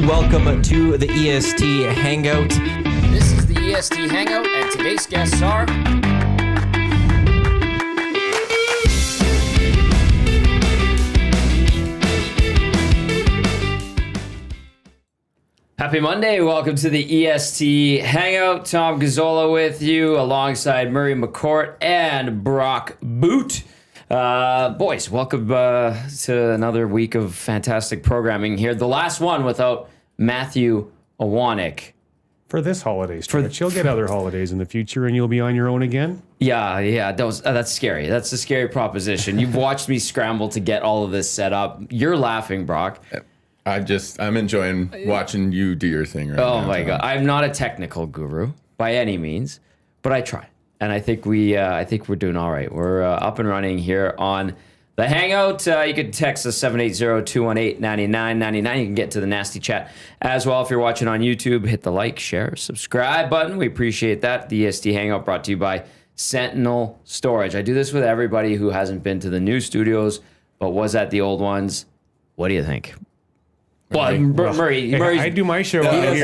Welcome to the EST Hangout. This is the EST Hangout, and today's guests are... Happy Monday. Welcome to the EST Hangout. Tom Gazzola with you, alongside Murray McCourt and Brock Boot. Boys, welcome to another week of fantastic programming here. The last one without Matthew Awanek. For this holiday stretch. You'll get other holidays in the future and you'll be on your own again? Yeah, that's scary. That's a scary proposition. You've watched me scramble to get all of this set up. You're laughing, Brock. I'm enjoying watching you do your thing right now. Oh my God. I'm not a technical guru by any means, but I try. And I think we're doing all right. We're up and running here on the Hangout. You can text us 780-218-9999. You can get to the nasty chat as well. If you're watching on YouTube, hit the like, share, subscribe button. We appreciate that. The EST Hangout brought to you by Sentinel Storage. I do this with everybody who hasn't been to the new studios, but was at the old ones. What do you think? Well, Murray, I do my show here. I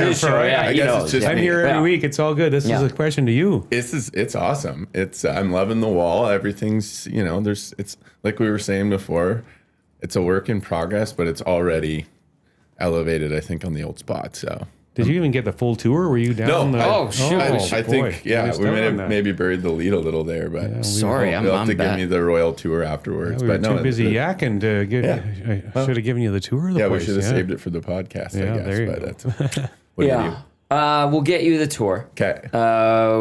guess it's just I'm here every week. It's all good. This is a question to you. It's awesome. I'm loving the wall. Everything's, it's like we were saying before, it's a work in progress, but it's already elevated, I think, on the old spot. So did you even get the full tour? Were you down? No. I think, we may have maybe buried the lead a little there, but you'll have to give me the royal tour afterwards. We were but too busy yakking to give. I should have given you the tour of the place. We should have saved it for the podcast, I guess. There you go. What do you do? We'll get you the tour. Okay.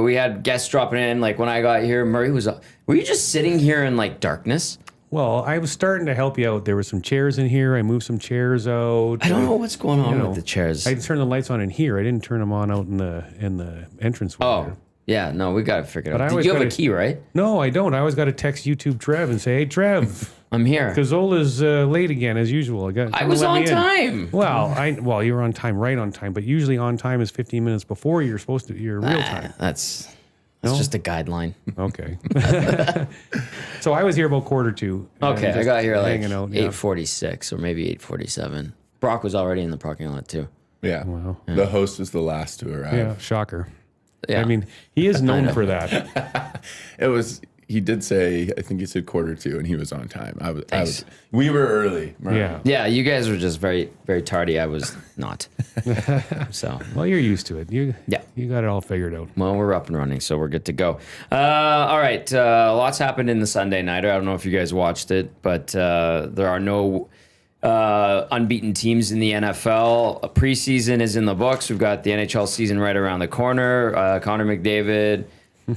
We had guests dropping in. Like when I got here, Murray was up. Were you just sitting here in like darkness? Well, I was starting to help you out. There were some chairs in here. I moved some chairs out. I don't know what's going on with the chairs. I turned the lights on in here. I didn't turn them on out in the entrance. Yeah, no, we got to figure it out. But you have a key, right? No, I don't. I always got to text YouTube Trev and say, "Hey, Trev, I'm here." Gazzola's late again as usual. I was on time. Well, you were on time, right on time. But usually on time is 15 minutes before you're supposed to. Your real time. That's just a guideline. Okay. So I was here about 1:45. Okay, I got here like 8:46 or maybe 8:47. Brock was already in the parking lot too. Yeah. Wow. The host was the last to arrive. Yeah, shocker. Yeah. I mean, he is known for that. He did say, I think he said 1:45, and he was on time. We were early. Right? Yeah. You guys were just very, very tardy. I was not. So. Well, you're used to it. You got it all figured out. Well, we're up and running, so we're good to go. All right. Lots happened in the Sunday nighter. I don't know if you guys watched it, but there are no unbeaten teams in the NFL. A preseason is in the books. We've got the NHL season right around the corner. Connor McDavid.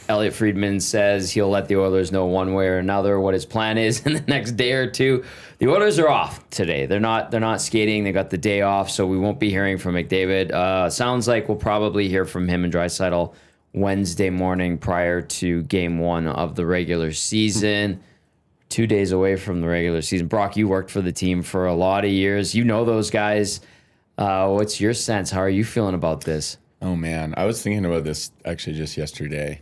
Elliot Friedman says he'll let the Oilers know one way or another what his plan is in the next day or two. The Oilers are off today. They're not skating. They got the day off, so we won't be hearing from McDavid. Sounds like we'll probably hear from him and Draisaitl Wednesday morning prior to Game 1 of the regular season. 2 days away from the regular season. Brock, you worked for the team for a lot of years. You know those guys. What's your sense? How are you feeling about this? Oh, man. I was thinking about this actually just yesterday.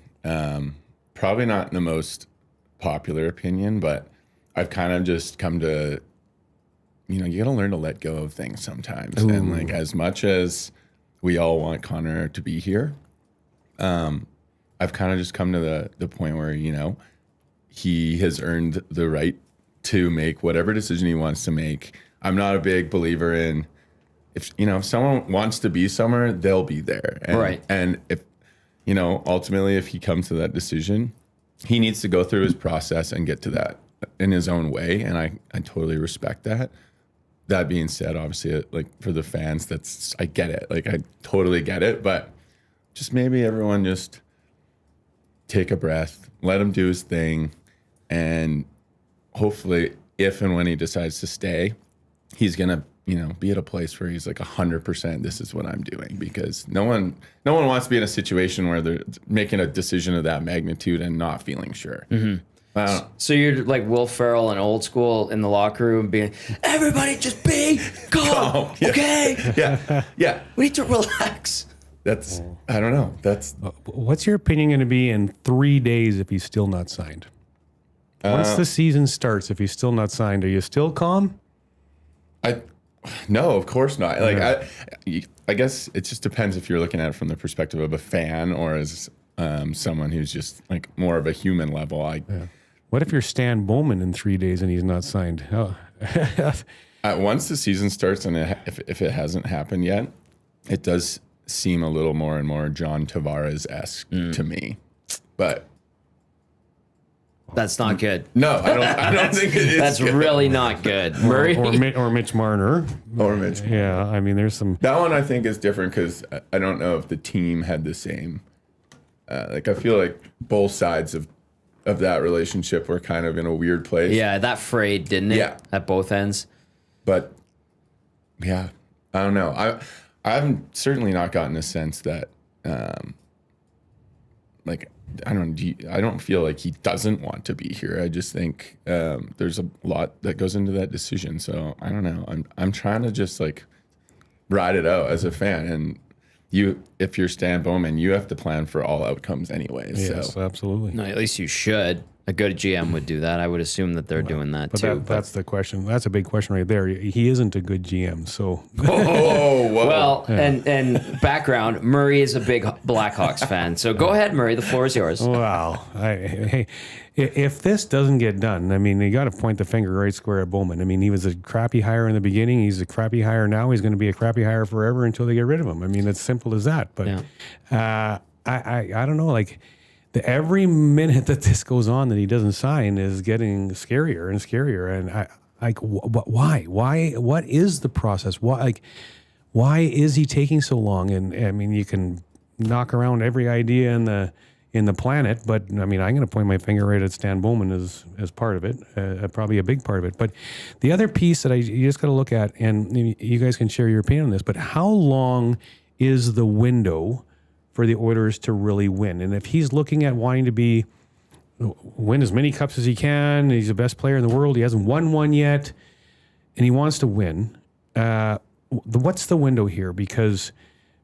Probably not the most popular opinion, but I've kind of just come to, you got to learn to let go of things sometimes. Ooh. And like, as much as we all want Connor to be here, I've kind of just come to the point where, he has earned the right to make whatever decision he wants to make. I'm not a big believer in if someone wants to be somewhere, they'll be there. And, right. And if, ultimately, if he comes to that decision, he needs to go through his process and get to that in his own way. And I totally respect that. That being said, obviously, like for the fans, I get it. Like I totally get it. But just maybe everyone just take a breath, let him do his thing. And hopefully, if and when he decides to stay, he's going to, be at a place where he's like 100%, this is what I'm doing, because no one wants to be in a situation where they're making a decision of that magnitude and not feeling sure. Mm-hmm. So you're like Will Ferrell and old school in the locker room being, everybody just be calm, okay? Yeah. We need to relax. I don't know. What's your opinion going to be in 3 days if he's still not signed? Once the season starts, if he's still not signed, are you still calm? No, of course not. Like I guess it just depends if you're looking at it from the perspective of a fan or as someone who's just like more of a human level. What if you're Stan Bowman in 3 days and he's not signed? Oh. Once the season starts and if it hasn't happened yet, it does seem a little more and more John Tavares-esque to me. But that's not good. no, I don't think it is. That's good. really not good. Murray? Or Mitch Marner. Or Mitch. Yeah, I mean, there's some. That one I think is different because I don't know if the team had the same. Like I feel like both sides of that relationship were kind of in a weird place. Yeah, that frayed, didn't it? Yeah. At both ends. But yeah, I don't know. I've certainly not gotten a sense that like I don't feel like he doesn't want to be here. I just think there's a lot that goes into that decision. So I don't know. I'm trying to just like ride it out as a fan. And if you're Stan Bowman, you have to plan for all outcomes anyways. Yes, so absolutely. No, at least you should. A good GM would do that. I would assume that they're doing that But too. that's the question. That's a big question right there. He isn't a good GM, so. whoa. Well, and background, Murray is a big Blackhawks fan. So go ahead, Murray. The floor is yours. Wow. Hey, if this doesn't get done, I mean, you got to point the finger right square at Bowman. I mean, he was a crappy hire in the beginning. He's a crappy hire now. He's going to be a crappy hire forever until they get rid of him. I mean, it's simple as that. But I don't know, like, every minute that this goes on that he doesn't sign is getting scarier and scarier. And why? What is the process? Why is he taking so long? And I mean, you can knock around every idea in the planet, but I mean, I'm going to point my finger right at Stan Bowman as part of it, probably a big part of it. But the other piece that you just got to look at, and you guys can share your opinion on this, but how long is the window for the Oilers to really win? And if he's looking at wanting to win as many cups as he can, he's the best player in the world, he hasn't won one yet, and he wants to win, what's the window here? Because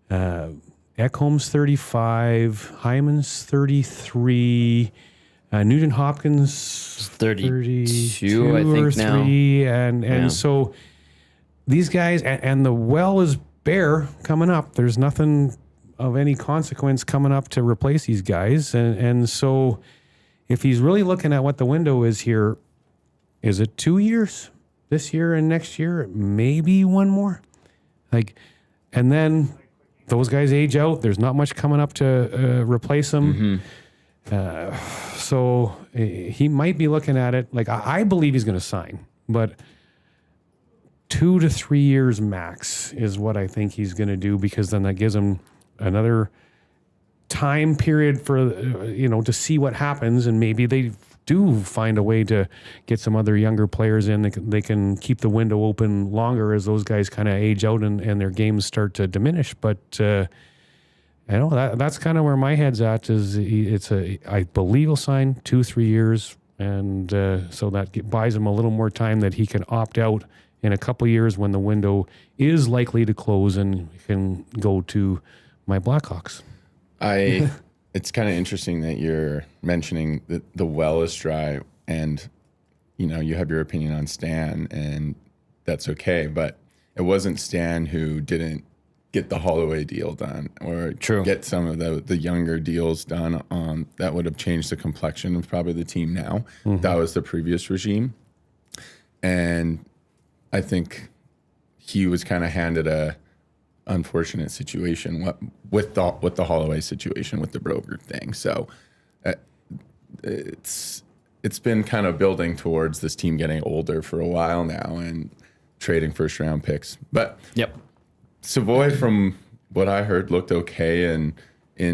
Ekholm's 35, Hyman's 33, Nugent Hopkins 32, I think now. And so these guys, and the well is bare coming up. There's nothing of any consequence coming up to replace these guys. And so if he's really looking at what the window is here, is it 2 years? This year and next year? Maybe one more? And then those guys age out. There's not much coming up to replace them. So he might be looking at it. Like, I believe he's going to sign, but 2 to 3 years max is what I think he's going to do, because then that gives him another time period for, to see what happens. And maybe they do find a way to get some other younger players in. They can keep the window open longer as those guys kind of age out and their games start to diminish. But that's kind of where my head's at. I believe he'll sign 2-3 years, and so that buys him a little more time that he can opt out in a couple of years when the window is likely to close and can go to my Blackhawks. It's kind of interesting that you're mentioning that the well is dry, and you have your opinion on Stan, and that's okay. But it wasn't Stan who didn't get the Holloway deal done, or get some of the younger deals done that would have changed the complexion of probably the team now. Mm-hmm. That was the previous regime, and I think he was kind of handed a unfortunate situation with the Holloway situation with the broker thing. So it's been kind of building towards this team getting older for a while now and trading first round picks. But Savoy, from what I heard, looked okay in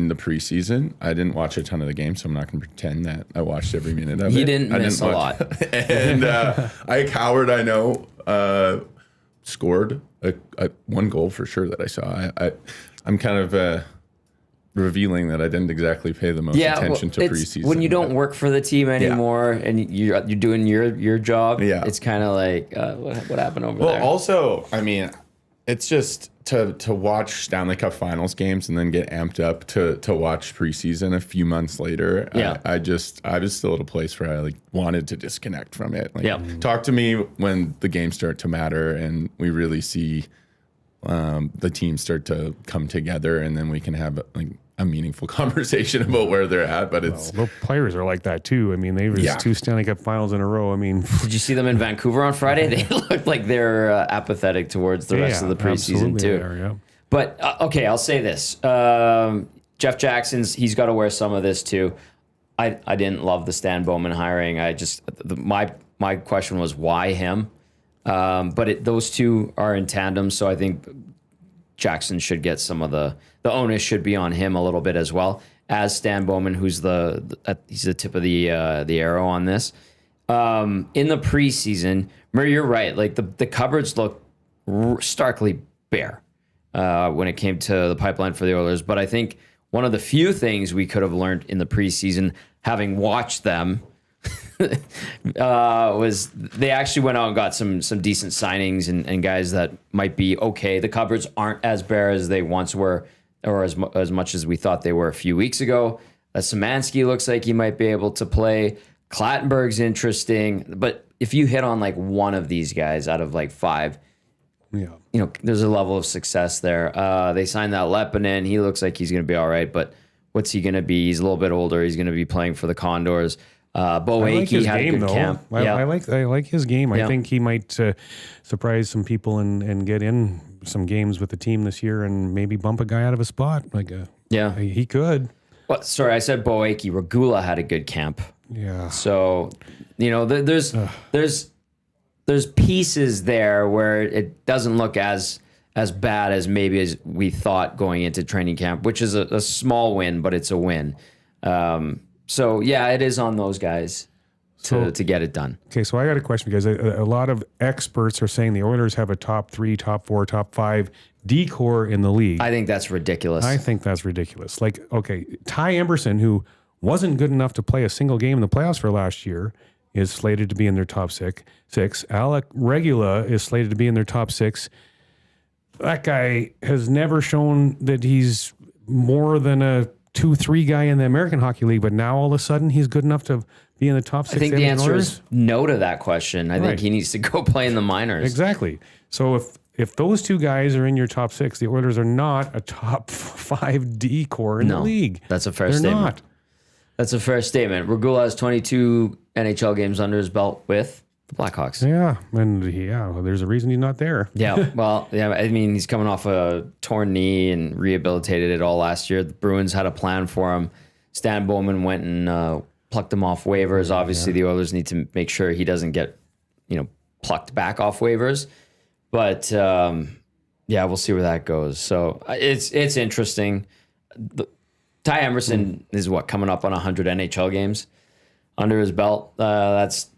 the preseason. I didn't watch a ton of the game, so I'm not going to pretend that I watched every minute of it. He didn't miss a lot. And Ike Howard, I know, scored one goal for sure that I saw. I'm kind of revealing that I didn't exactly pay the most attention to preseason. When you don't work for the team anymore and you're doing your job, it's kind of like, what happened over there? Well, also, I mean, it's just to watch Stanley Cup Finals games and then get amped up to watch preseason a few months later. Yeah. I was still at a place where I like wanted to disconnect from it. Like, Yeah. talk to me when the games start to matter and we really see the teams start to come together, and then we can have like a meaningful conversation about where they're at. But it's The players are like that too. I mean, they was 2 Stanley Cup Finals in a row. I mean, Did you see them in Vancouver on Friday? They looked like they're apathetic towards the rest of the preseason absolutely too. they are, yeah. But okay, I'll say this: Jeff Jackson's he's got to wear some of this too. I didn't love the Stan Bowman hiring. I just my question was why him. But those two are in tandem, so I think Jackson should get some of the onus should be on him a little bit as well as Stan Bowman, who's he's the tip of the arrow on this. In the preseason, Murray, you're right. Like the cupboards look starkly bare when it came to the pipeline for the Oilers. But I think one of the few things we could have learned in the preseason, having watched them, was they actually went out and got some decent signings and guys that might be okay. The cupboards aren't as bare as they once were, or as much as we thought they were a few weeks ago. Szymanski looks like he might be able to play. Klattenberg's interesting, but if you hit on like one of these guys out of like 5, there's a level of success there. They signed that Leppinen. He looks like he's going to be all right, but what's he going to be? He's a little bit older. He's going to be playing for the Condors. Bo Akey had a good camp. I like his game. I think he might surprise some people and get in some games with the team this year and maybe bump a guy out of a spot. He could. Well, sorry, I said Bo Akey. Regula had a good camp. Yeah. So, there's pieces there where it doesn't look as bad as maybe as we thought going into training camp, which is a small win, but it's a win. So, yeah, it is on those guys to get it done. Okay, so I got a question because a lot of experts are saying the Oilers have a top 3, top 4, top 5 D-core in the league. I think that's ridiculous. I think that's ridiculous. Like, okay, Ty Emberson, who wasn't good enough to play a single game in the playoffs for last year, is slated to be in their top six. Alec Regula is slated to be in their top 6. That guy has never shown that he's more than a 2-3 guy in the American Hockey League, but now all of a sudden he's good enough to be in the top 6. I think the answer is no to that question. I think he needs to go play in the minors. Exactly. So if those 2 guys are in your top 6, the Oilers are not a top 5 D core in the league. That's a fair statement. Not. That's a fair statement. Regula has 22 NHL games under his belt with the Blackhawks. Yeah, and there's a reason he's not there. Yeah, well, I mean, he's coming off a torn knee and rehabilitated it all last year. The Bruins had a plan for him. Stan Bowman went and plucked him off waivers. Obviously, the Oilers need to make sure he doesn't get, plucked back off waivers. But we'll see where that goes. So it's interesting. Ty Emerson is coming up on 100 NHL games under his belt. That's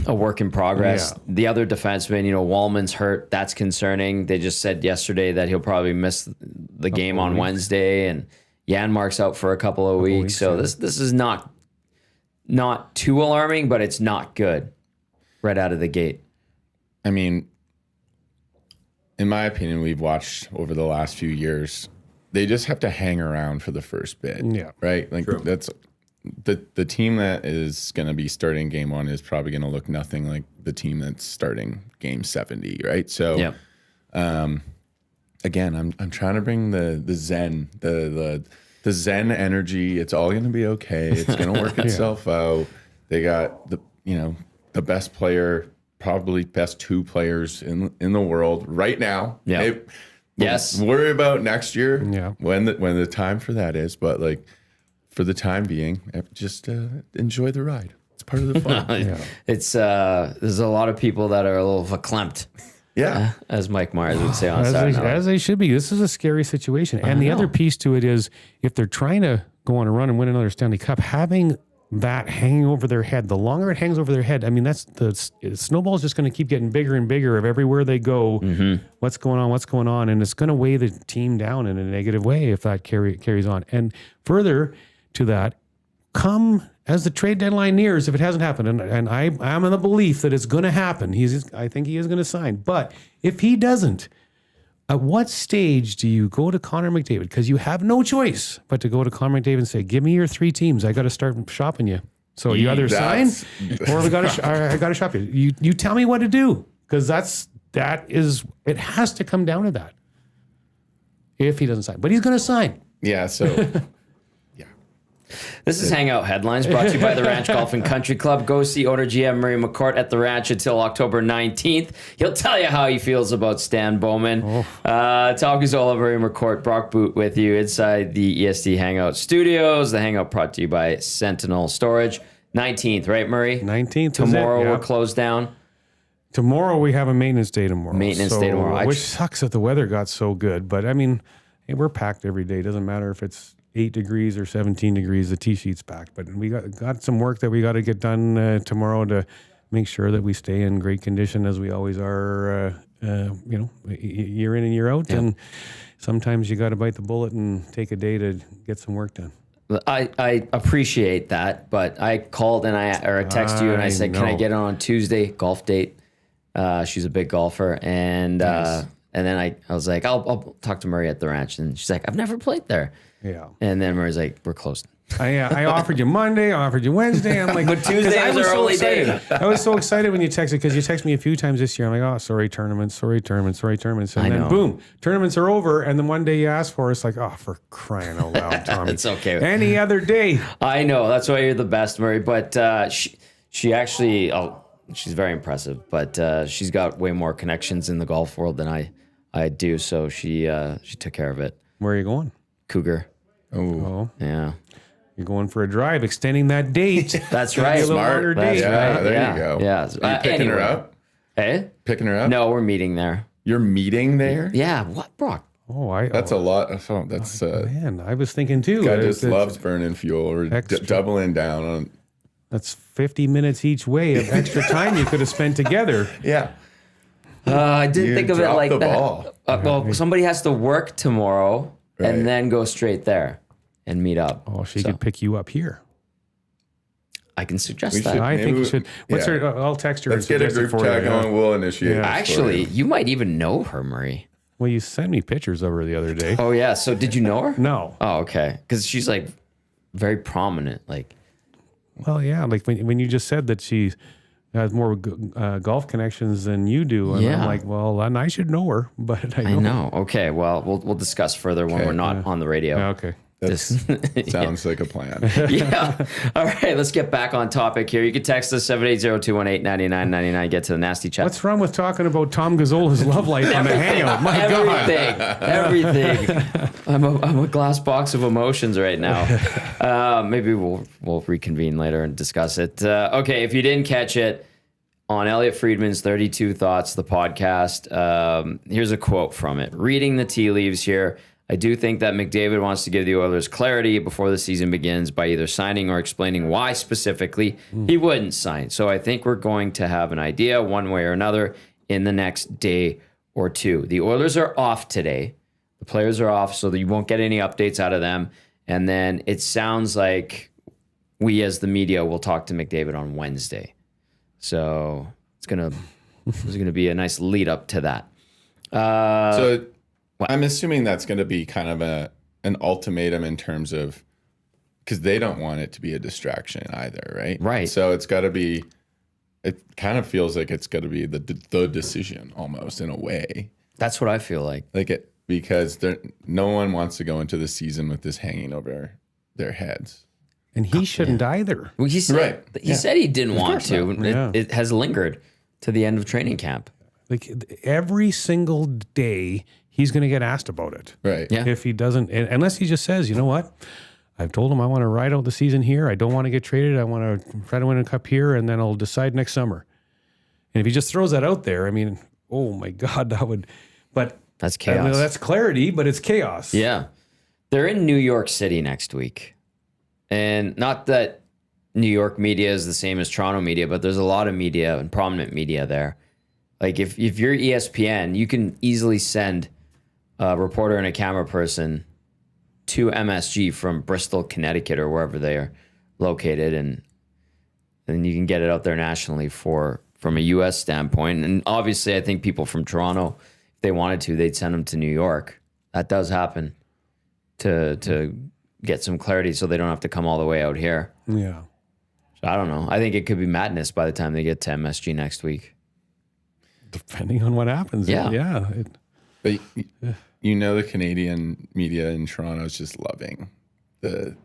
a work in progress. Yeah. The other defenseman, Wallman's hurt. That's concerning. They just said yesterday that he'll probably miss the game on Wednesday, and Janmark's out for a couple of weeks. So this is not too alarming, but it's not good right out of the gate. I mean, in my opinion, we've watched over the last few years, they just have to hang around for the first bit. Yeah. Right? Like that's the team that is going to be starting game 1 is probably going to look nothing like the team that's starting game 70, right? So again, I'm trying to bring the zen, the zen energy. It's all going to be okay. It's going to work itself out. They got the best player, probably best 2 players in the world right now. Yeah. Yes. Worry about next year. Yeah. When the time for that is, but like for the time being, just enjoy the ride. It's part of the fun. It's there's a lot of people that are a little verklempt. Yeah. As Mike Myers would say on Saturday Night. As they should be. This is a scary situation. And the other piece to it is if they're trying to go on a run and win another Stanley Cup, having that hanging over their head, the longer it hangs over their head, I mean, that's the snowball's just going to keep getting bigger and bigger of everywhere they go. Mm-hmm. What's going on? And it's going to weigh the team down in a negative way if that carries on. And further to that, come as the trade deadline nears, if it hasn't happened, and I'm in the belief that it's going to happen. I think he is going to sign. But if he doesn't, At what stage do you go to Connor McDavid? Because you have no choice but to go to Connor McDavid and say, "Give me your 3 teams. I got to start shopping you." So you either sign or I got to shop you. You tell me what to do, because it has to come down to that. If he doesn't sign, but he's going to sign. Yeah. So. This is Hangout Headlines, brought to you by the Ranch Golf and Country Club. Go see owner GM Murray McCourt at the Ranch until October 19th. He'll tell you how he feels about Stan Bowman. Tom Gazzola, Murray McCourt, Brock Boot with you inside the EST Hangout studios. The Hangout brought to you by Sentinel Storage. 19th, right, Murray? 19th. Tomorrow we're closed down. Tomorrow we have a maintenance day tomorrow. Maintenance day tomorrow. Which sucks that the weather got so good. But I mean, hey, we're packed every day. Doesn't matter if it's 8 degrees or 17 degrees, the tee sheet's packed. But we got some work that we got to get done tomorrow to make sure that we stay in great condition, as we always are, year in and year out. Yeah. And sometimes you got to bite the bullet and take a day to get some work done. I appreciate that, but I called and I texted you and I said, "Can I get on Tuesday? Golf date." She's a big golfer, and nice. And then I was like, I'll talk to Murray at the Ranch, and she's like, "I've never played there." Yeah. And then Murray's like, "We're closed." I offered you Monday, I offered you Wednesday. I'm like, but Tuesday was our only day. I was so excited when you texted, because you texted me a few times this year. I'm like, "Oh, sorry, tournaments. And then boom, tournaments are over. And then one day you ask for it, it's like, "Oh, for crying out loud, Tommy." It's okay. Any other day. I know. That's why you're the best, Murray. But she actually, she's very impressive. But she's got way more connections in the golf world than I do. So she took care of it. Where are you going? Cougar. Oh. Yeah. You're going for a drive, extending that date. That's right. Smart. That's right. There yeah. you go. Yeah. Are you picking her up? Hey? Picking her up? No, we're meeting there. You're meeting there? Yeah. What, Brock? That's a lot of fun. That's man, I was thinking too. Guy just loves burning fuel or doubling down on. That's 50 minutes each way of extra time you could have spent together. Yeah. I didn't think of it like the that. Ball. Well, somebody has to work tomorrow and then go straight there and meet up. Oh, she could pick you up here. I can suggest that. I think you should. What's her? I'll text her. Let's get a group chat going. We'll initiate. Yeah. Actually, you might even know her, Murray. Well, you sent me pictures of her the other day. Oh yeah. So did you know her? No. Oh, okay. Because she's like very prominent. Like. Well, yeah. Like when you just said that she has more golf connections than you do, and I'm like, well, then I should know her. But I know. Okay. Well, we'll discuss further when we're not on the radio. Yeah, okay. Sounds like a plan. Yeah. All right, let's get back on topic here. You can text us 780-218-9999. Get to the nasty chat. What's wrong with talking about Tom Gazzola's love life on the Hangout? My God. Everything. I'm a glass box of emotions right now. Maybe we'll reconvene later and discuss it. Okay, if you didn't catch it, on Elliot Friedman's 32 Thoughts, the podcast, here's a quote from it. Reading the tea leaves here. I do think that McDavid wants to give the Oilers clarity before the season begins by either signing or explaining why specifically he wouldn't sign. So I think we're going to have an idea one way or another in the next day or two. The Oilers are off today. The players are off, so that you won't get any updates out of them. And then it sounds like we as the media will talk to McDavid on Wednesday. So it's gonna be a nice lead up to that. So I'm assuming that's going to be kind of an ultimatum in terms of, because they don't want it to be a distraction either, right? Right. So it's got to be. It kind of feels like it's got to be the decision almost in a way. That's what I feel like. Because no one wants to go into the season with this hanging over their heads. And he shouldn't either. Well, he said, he said he didn't want to. Yeah. It has lingered to the end of training camp. Like every single day, he's going to get asked about it. Right. Yeah. If he doesn't, unless he just says, you know what? I've told him I want to ride out the season here. I don't want to get traded. I want to try to win a cup here, and then I'll decide next summer. And if he just throws that out there, I mean, oh my God, that would, but. That's chaos. I mean, that's clarity, but it's chaos. Yeah. They're in New York City next week. And not that New York media is the same as Toronto media, but there's a lot of media and prominent media there. Like if you're ESPN, you can easily send a reporter and a camera person to MSG from Bristol, Connecticut, or wherever they are located, and you can get it out there nationally from a U.S. standpoint. And obviously, I think people from Toronto, if they wanted to, they'd send him to New York. That does happen to get some clarity so they don't have to come all the way out here. Yeah. So I don't know. I think it could be madness by the time they get to MSG next week. Depending on what happens. Yeah. Yeah. But the Canadian media in Toronto is just loving the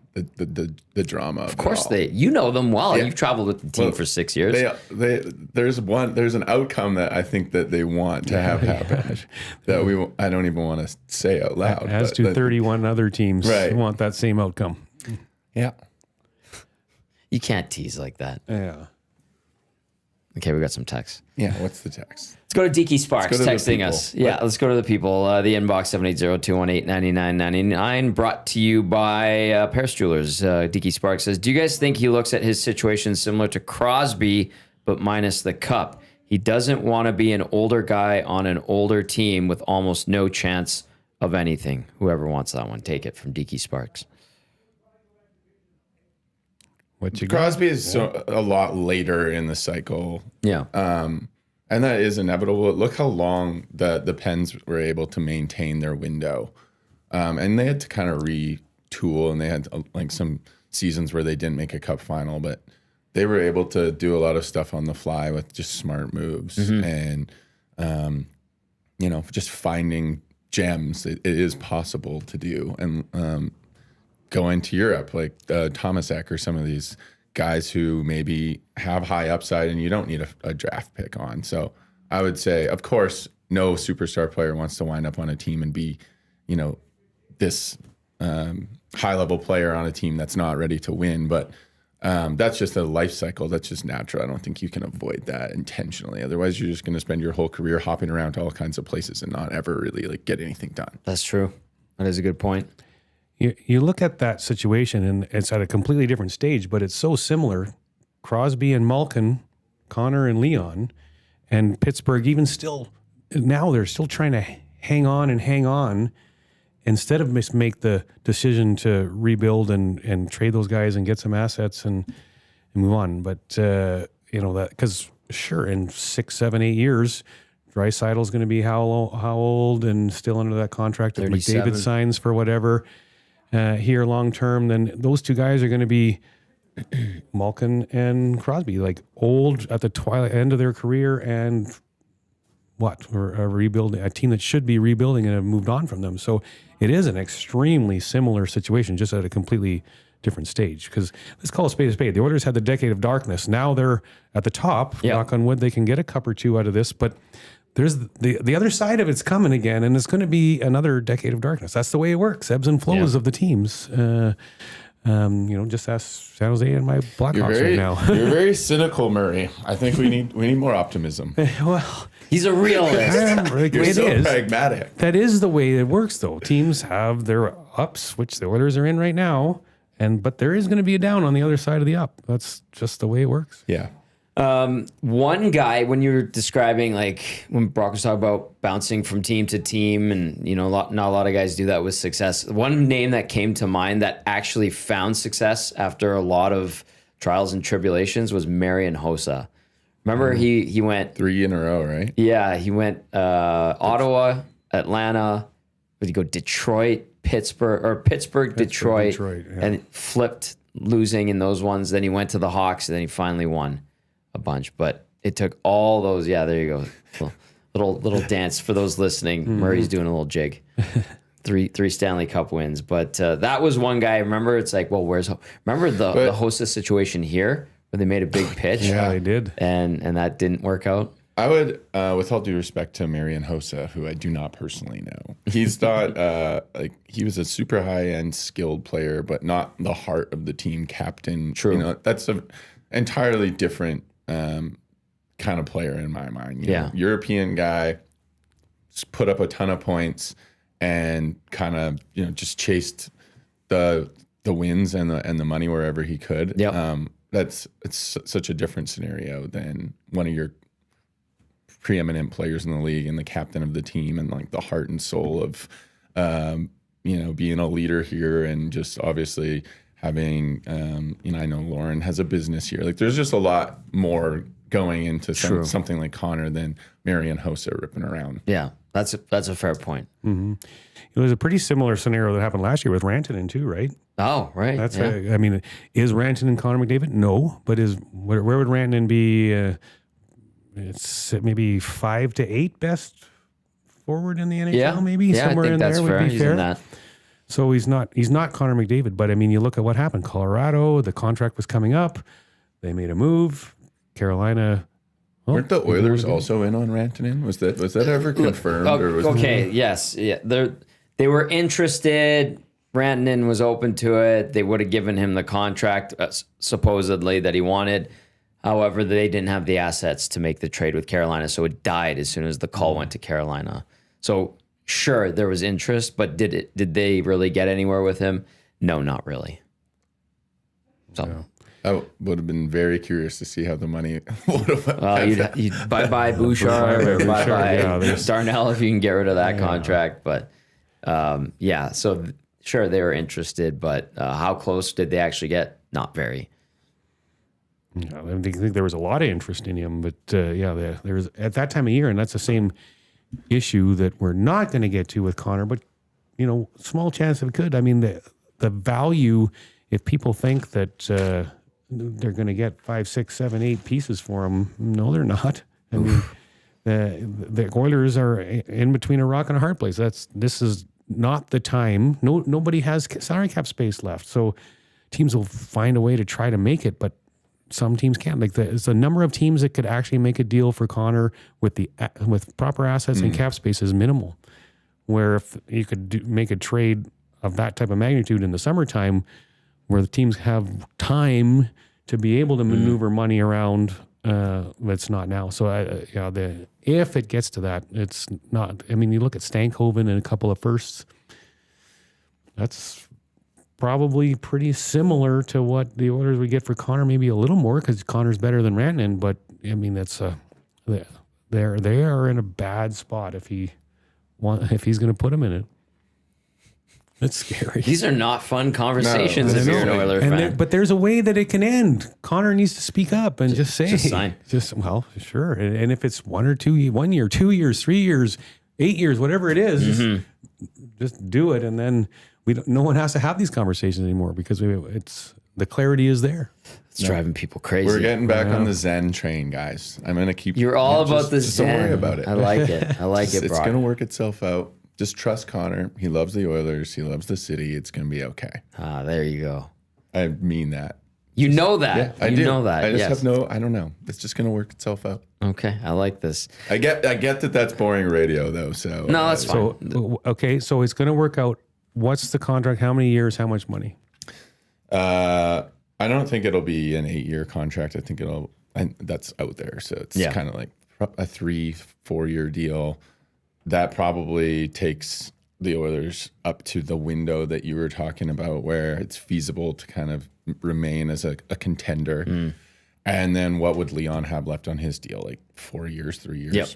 drama. Of course you know them well. Yeah. You've traveled with the team for 6 years. There's an outcome that I think that they want to have happen that I don't even want to say out loud. As to 31 other teams want that same outcome. Yeah. You can't tease like that. Yeah. Okay, we got some texts. Yeah, what's the text? Let's go to Deaky Sparks Let's go to the texting people. us. Yeah, let's go to the people. The inbox 780-218-9999. Brought to you by Paris Jewelers. Deaky Sparks says, do you guys think he looks at his situation similar to Crosby, but minus the cup? He doesn't want to be an older guy on an older team with almost no chance of anything. Whoever wants that one, take it from Deaky Sparks. What you got? Crosby is a lot later in the cycle. Yeah. And that is inevitable. Look how long the Pens were able to maintain their window. And they had to kind of retool, and they had like some seasons where they didn't make a cup final, but they were able to do a lot of stuff on the fly with just smart moves and, just finding gems. It is possible to do. And going to Europe, like Thomas Eck or some of these guys who maybe have high upside and you don't need a draft pick on. So I would say, of course, no superstar player wants to wind up on a team and be, this high-level player on a team that's not ready to win. But that's just a life cycle. That's just natural. I don't think you can avoid that intentionally. Otherwise, you're just going to spend your whole career hopping around to all kinds of places and not ever really get anything done. That's true. That is a good point. You look at that situation, and it's at a completely different stage, but it's so similar. Crosby and Malkin, Connor and Leon, and Pittsburgh even still, now they're still trying to hang on instead of make the decision to rebuild and trade those guys and get some assets and move on. But, that because sure, in 6, 7, 8 years, Draisaitl's going to be how old and still under that contract. If 37. McDavid signs for whatever here long term, then those two guys are going to be Malkin and Crosby, like old at the twilight end of their career, and rebuilding a team that should be rebuilding and have moved on from them. So it is an extremely similar situation, just at a completely different stage. Because let's call a spade a spade. The Oilers had the decade of darkness. Now they're at the top. Yeah. Knock on wood, they can get a cup or two out of this, but there's the other side of it's coming again, and it's going to be another decade of darkness. That's the way it works, ebbs and flows of the teams. Just ask San Jose and my Blackhawks right now. You're very cynical, Murray. I think we need more optimism. Well, He's a realist. You're it so is. pragmatic. That is the way it works, though. Teams have their ups, which the Oilers are in right now, but there is going to be a down on the other side of the up. That's just the way it works. Yeah. One guy, when you were describing, like when Brock was talking about bouncing from team to team, and not a lot of guys do that with success. One name that came to mind that actually found success after a lot of trials and tribulations was Marian Hossa. Remember, he went 3 in a row, right? Yeah, he went Ottawa, Atlanta. Would he go Detroit, Pittsburgh, Detroit, yeah. and flipped losing in those ones. Then he went to the Hawks, and then he finally won a bunch. But it took all those. Yeah, there you go. Little dance for those listening. Murray's doing a little jig. Three Stanley Cup wins. But that was one guy. Remember, it's like, well, remember the Hossa situation here where they made a big pitch? Yeah, they did. And that didn't work out. I would, with all due respect to Marian Hossa, who I do not personally know, he's not he was a super high-end skilled player, but not the heart of the team captain. True. That's an entirely different kind of player in my mind. European guy, put up a ton of points and kind of just chased the wins and the money wherever he could. Yeah. It's such a different scenario than one of your preeminent players in the league and the captain of the team and like the heart and soul of being a leader here, and just obviously having I know Lauren has a business here. Like there's just a lot more going into something like Connor than Marian Hossa ripping around. Yeah, that's a fair point. It was a pretty similar scenario that happened last year with Rantanen too, right? Oh, right. That's yeah. I mean, is Rantanen Connor McDavid? No, but where would Rantanen be? It's maybe 5 to 8 best forward in the NHL, maybe somewhere I think in that's there fair. would be He's in fair. that. So he's not Connor McDavid, but I mean, you look at what happened. Colorado, the contract was coming up. They made a move. Carolina. Weren't the Oilers also in on Rantanen? Was that ever confirmed? Or was Yes. Yeah. They were interested. Rantanen was open to it. They would have given him the contract, supposedly, that he wanted. However, they didn't have the assets to make the trade with Carolina, so it died as soon as the call went to Carolina. So, sure, there was interest, but did they really get anywhere with him? No, not really. So, I would have been very curious to see how the money would have. you'd bye Bouchard or bye Darnell if you can get rid of that contract. But so sure they were interested, but how close did they actually get? Not very. Yeah, I think there was a lot of interest in him, but there was at that time of year, and that's the same issue that we're not going to get to with Connor. But small chance it could. I mean, the value, if people think that they're going to get 5, 6, 7, 8 pieces for him, no, they're not. I mean, the Oilers are in between a rock and a hard place. This is not the time. Nobody has salary cap space left, so teams will find a way to try to make it, but some teams can't. Like there's a number of teams that could actually make a deal for Connor with proper assets and cap space is minimal. Where if you could make a trade of that type of magnitude in the summertime, where the teams have time to be able to maneuver money around, it's not now. So if it gets to that, it's not. I mean, you look at Stankoven and a couple of firsts. That's probably pretty similar to what the Oilers would get for Connor, maybe a little more because Connor's better than Rantanen. But I mean, that's they are in a bad spot if he's going to put him in it. That's scary. These are not fun conversations if you're an Oilers fan. But there's a way that it can end. Connor needs to speak up and just say, just sign. Sure. And if it's 1 year, 2 years, 3 years, 8 years, whatever it is, just do it. And then no one has to have these conversations anymore because the clarity is there. It's driving people crazy. We're getting back on the Zen train, guys. I'm going to keep. You're all about the Zen. Don't worry about it. I like it. I like it, Brock. It's going to work itself out. Just trust Connor. He loves the Oilers. He loves the city. It's going to be okay. There you go. I mean that. You know that. Yeah, I do. know that. I just I don't know. It's just going to work itself out. Okay. I like this. I get that that's boring radio, though. So no, that's fine. So, okay. So it's going to work out. What's the contract? How many years? How much money? I don't think it'll be an 8-year contract. I think that's out there. So it's kind of like a 3-4 year deal. That probably takes the Oilers up to the window that you were talking about where it's feasible to kind of remain as a contender. And then what would Leon have left on his deal? Like 4 years, 3 years? Yep.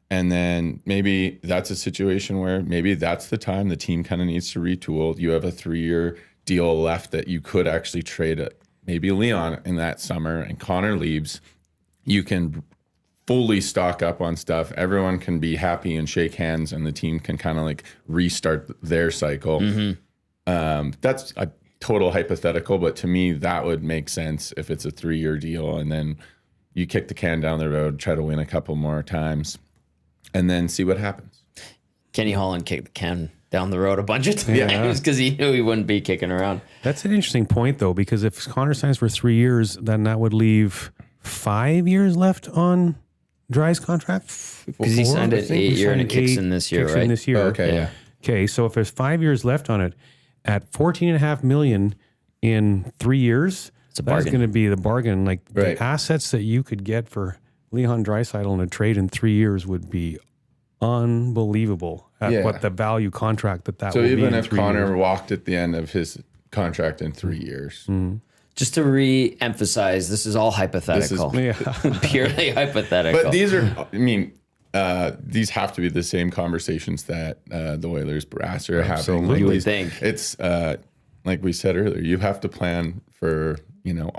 And then maybe that's a situation where maybe that's the time the team kind of needs to retool. You have a 3-year deal left that you could actually trade maybe Leon in that summer and Connor leaves. You can fully stock up on stuff. Everyone can be happy and shake hands and the team can kind of like restart their cycle. That's a total hypothetical, but to me, that would make sense if it's a 3-year deal and then you kick the can down the road, try to win a couple more times and then see what happens. Kenny Holland kicked the can down the road a bunch of times because he knew he wouldn't be kicking around. That's an interesting point, though, because if Connor signs for 3 years, then that would leave 5 years left on Dry's contract. Because he signed an 8-year and it kicks in this year, right? This year. Okay, yeah. Okay, so if there's 5 years left on it, at $14.5 million in 3 years, it's a bargain. That's going to be the bargain. Like Right. the assets that you could get for Leon Draisaitl in a trade in 3 years would be unbelievable at what the value contract that So would be. even in if 3 Connor years. walked at the end of his contract in 3 years, Just to re-emphasize, this is all hypothetical. Purely hypothetical. but these are, I mean, these have to be the same conversations that the Oilers brass are having. You would think. It's like we said earlier, you have to plan for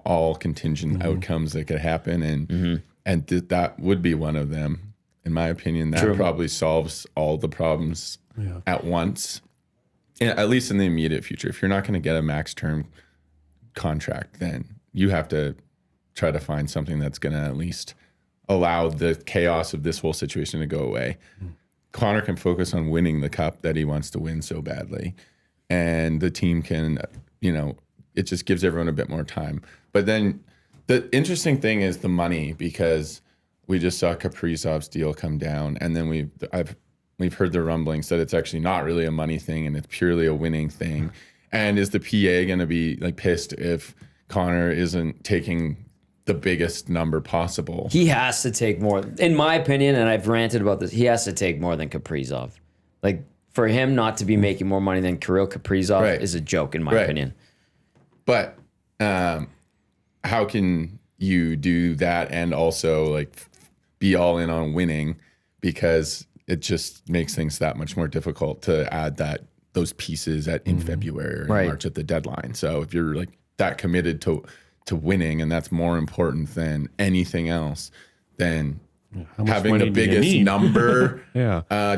all contingent outcomes that could happen, and and that would be one of them. In my opinion, that probably solves all the problems at once, at least in the immediate future. If you're not going to get a max term contract, then you have to try to find something that's going to at least allow the chaos of this whole situation to go away. Connor can focus on winning the cup that he wants to win so badly, and the team can, it just gives everyone a bit more time. But then the interesting thing is the money, because we just saw Kaprizov's deal come down, and then we've heard the rumblings that it's actually not really a money thing and it's purely a winning thing. And is the PA going to be like pissed if Connor isn't taking the biggest number possible? He has to take more, in my opinion, and I've ranted about this. He has to take more than Kaprizov. Like, for him not to be making more money than Kirill Kaprizov is a joke, in my opinion. But how can you do that and also like be all in on winning? Because it just makes things that much more difficult to add those pieces in February or in March at the deadline. So if you're like that committed to winning, and that's more important than anything else, then having the biggest number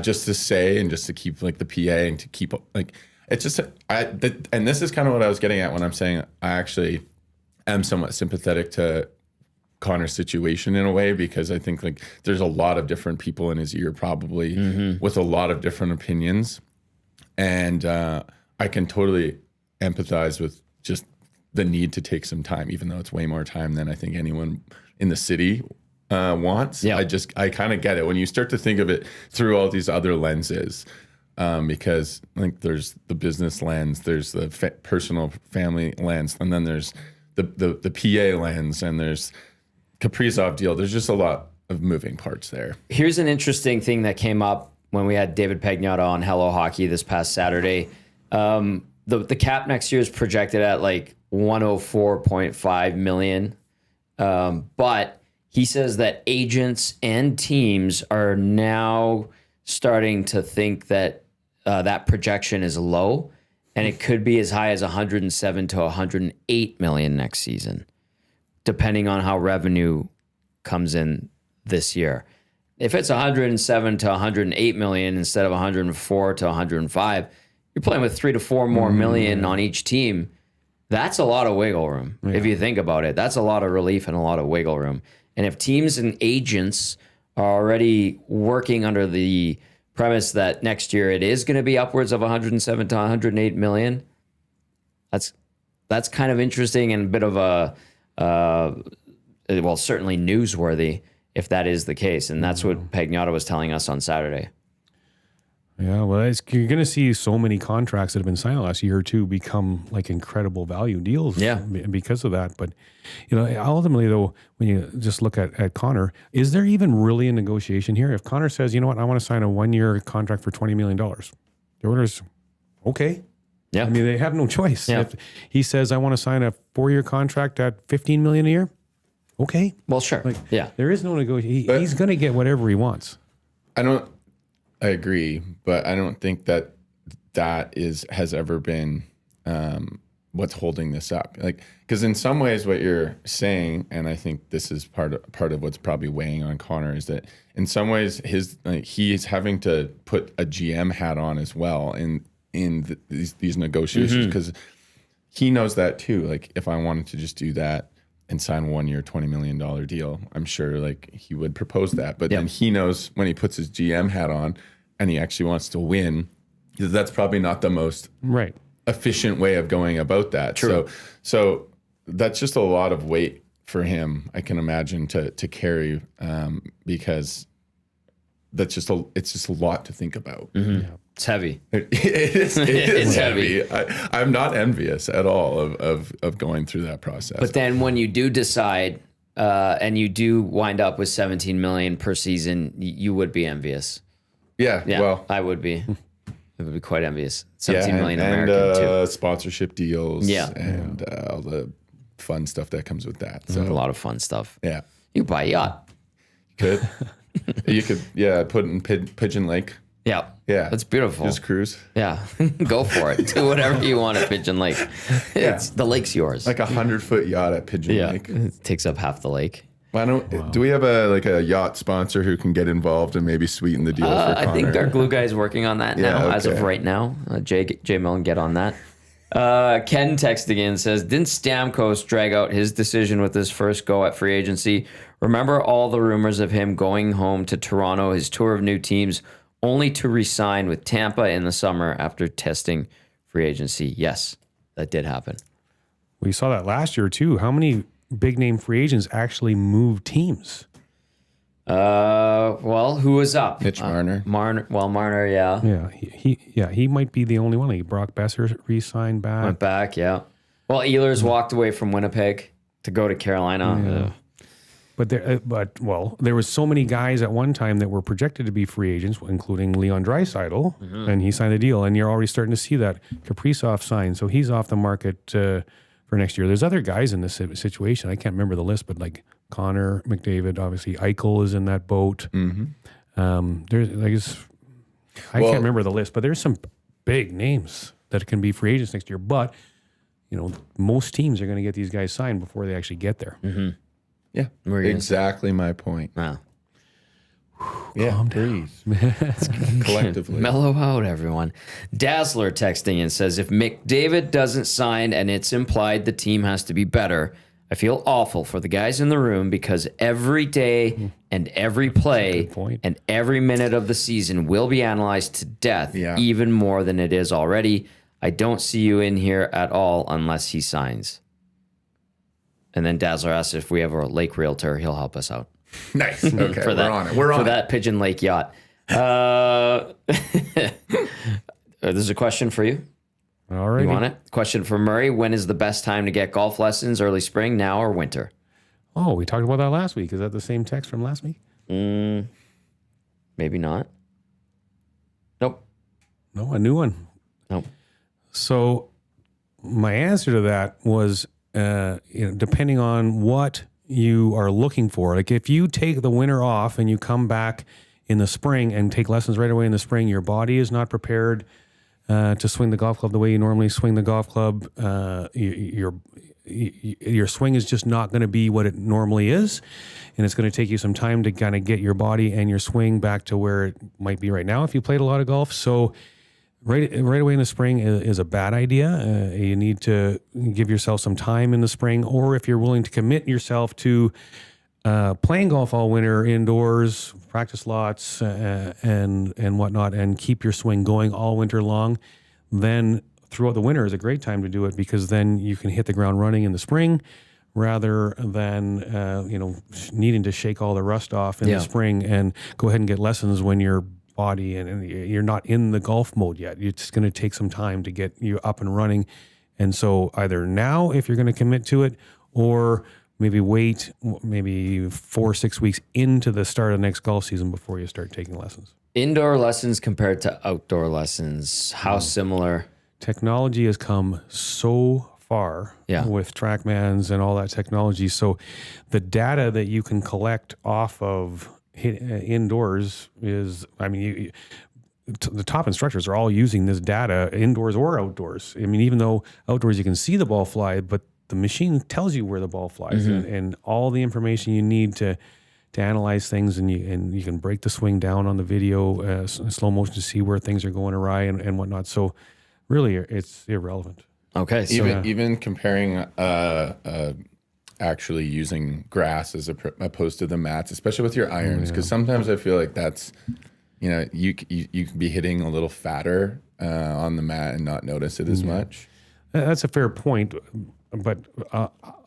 just to say and just to keep like the PA and to keep like, it's just, and this is kind of what I was getting at when I'm saying I actually am somewhat sympathetic to Connor's situation in a way, because I think like there's a lot of different people in his ear probably with a lot of different opinions. And I can totally empathize with just the need to take some time, even though it's way more time than I think anyone in the city wants. Yeah. I kind of get it when you start to think of it through all these other lenses, because like there's the business lens, there's the personal family lens, and then there's the PA lens, and there's Kaprizov deal. There's just a lot of moving parts there. Here's an interesting thing that came up when we had David Pagnotta on Hello Hockey this past Saturday. The cap next year is projected at like 104.5 million. But he says that agents and teams are now starting to think that that projection is low, and it could be as high as 107 to 108 million next season, depending on how revenue comes in this year. If it's 107 to 108 million instead of 104 to 105, you're playing with 3 to 4 more million on each team. That's a lot of wiggle room. Yeah. If you think about it, that's a lot of relief and a lot of wiggle room. And if teams and agents are already working under the premise that next year it is going to be upwards of 107 to 108 million, that's kind of interesting and a bit of a, certainly newsworthy if that is the case. And that's what Pagnotta was telling us on Saturday. Yeah, well, you're going to see so many contracts that have been signed last year or two become like incredible value deals because of that. But, ultimately, though, when you just look at Connor, is there even really a negotiation here? If Connor says, you know what, I want to sign a 1-year contract for $20 million, the Oilers, okay. Yeah. I mean, they have no choice. Yeah. If he says, I want to sign a 4-year contract at $15 million a year, okay. Well, sure. There is no negotiation. He's going to get whatever he wants. I agree, but I don't think that has ever been what's holding this up. Like, because in some ways, what you're saying, and I think this is part of what's probably weighing on Connor, is that in some ways he's having to put a GM hat on as well in these negotiations, because he knows that too. Like, if I wanted to just do that and sign a 1-year, $20 million deal, I'm sure like he would propose that. But then he knows when he puts his GM hat on and he actually wants to win, that's probably not the most efficient way of going about that. True. So that's just a lot of weight for him, I can imagine, to carry, because it's just a lot to think about. Mm-hmm. Yeah. It's heavy. It is heavy. I'm not envious at all of going through that process. But then when you do decide and you do wind up with 17 million per season, you would be envious. Yeah. Well, I would be. It would be quite envious. 17 million American too. Sponsorship deals. Yeah. And all the fun stuff that comes with that. So a lot of fun stuff. Yeah. You buy a yacht. You could put it in Pigeon Lake. Yeah. That's beautiful. Just cruise. Yeah. Go for it. Do whatever you want at Pigeon Lake. The lake's yours. Like 100-foot yacht at Pigeon Lake. It takes up half the lake. Why don't? Do we have a yacht sponsor who can get involved and maybe sweeten the deal for Connor? I think our glue guy is working on that now, as of right now. Jay Millen, get on that. Ken texted again, says, didn't Stamkos drag out his decision with his first go at free agency? Remember all the rumors of him going home to Toronto, his tour of new teams, only to re-sign with Tampa in the summer after testing free agency? Yes, that did happen. We saw that last year too. How many big name free agents actually moved teams? Well, who was up? Mitch Marner. Marner, yeah. Yeah, he might be the only one. Like Brock Besser re-signed back. Went back, yeah. Well, Ehlers walked away from Winnipeg to go to Carolina. Yeah. There was so many guys at one time that were projected to be free agents, including Leon Draisaitl, and he signed a deal. And you're already starting to see that Kaprizov signed, so he's off the market for next year. There's other guys in this situation. I can't remember the list, but like Connor McDavid, obviously Eichel is in that boat. There's I can't remember the list, but there's some big names that can be free agents next year. But most teams are going to get these guys signed before they actually get there. Yeah, exactly my point. Wow. Yeah, breathe. Collectively. Mellow out, everyone. Dazzler texting and says, if McDavid doesn't sign and it's implied the team has to be better, I feel awful for the guys in the room because every day and every play and every minute of the season will be analyzed to death, even more than it is already. I don't see you in here at all unless he signs. And then Dazzler asks if we have a lake realtor, he'll help us out. Nice. Okay, for that, we're on it. We're on for that Pigeon Lake yacht. There's a question for you. All right. You want it? Question for Murray. When is the best time to get golf lessons? Early spring, now, or winter? Oh, we talked about that last week. Is that the same text from last week? Maybe not. Nope. No, a new one. Nope. So my answer to that was, depending on what you are looking for. Like if you take the winter off and you come back in the spring and take lessons right away in the spring, your body is not prepared to swing the golf club the way you normally swing the golf club. Your swing is just not going to be what it normally is, and it's going to take you some time to kind of get your body and your swing back to where it might be right now if you played a lot of golf. So right away in the spring is a bad idea. You need to give yourself some time in the spring, or if you're willing to commit yourself to playing golf all winter indoors, practice lots and whatnot, and keep your swing going all winter long, then throughout the winter is a great time to do it, because then you can hit the ground running in the spring rather than needing to shake all the rust off in the spring and go ahead and get lessons when your body and you're not in the golf mode yet. It's going to take some time to get you up and running. And so either now, if you're going to commit to it, or maybe wait maybe 4 or 6 weeks into the start of the next golf season before you start taking lessons. Indoor lessons compared to outdoor lessons, how similar? Technology has come so far with TrackMans and all that technology. So the data that you can collect off of indoors is, the top instructors are all using this data indoors or outdoors. I mean, even though outdoors you can see the ball fly, but the machine tells you where the ball flies and all the information you need to analyze things, and you can break the swing down on the video in slow motion to see where things are going awry and whatnot. So really, it's irrelevant. Okay, so even comparing actually using grass as opposed to the mats, especially with your irons, because sometimes I feel like that's you can be hitting a little fatter on the mat and not notice it as much. That's a fair point. But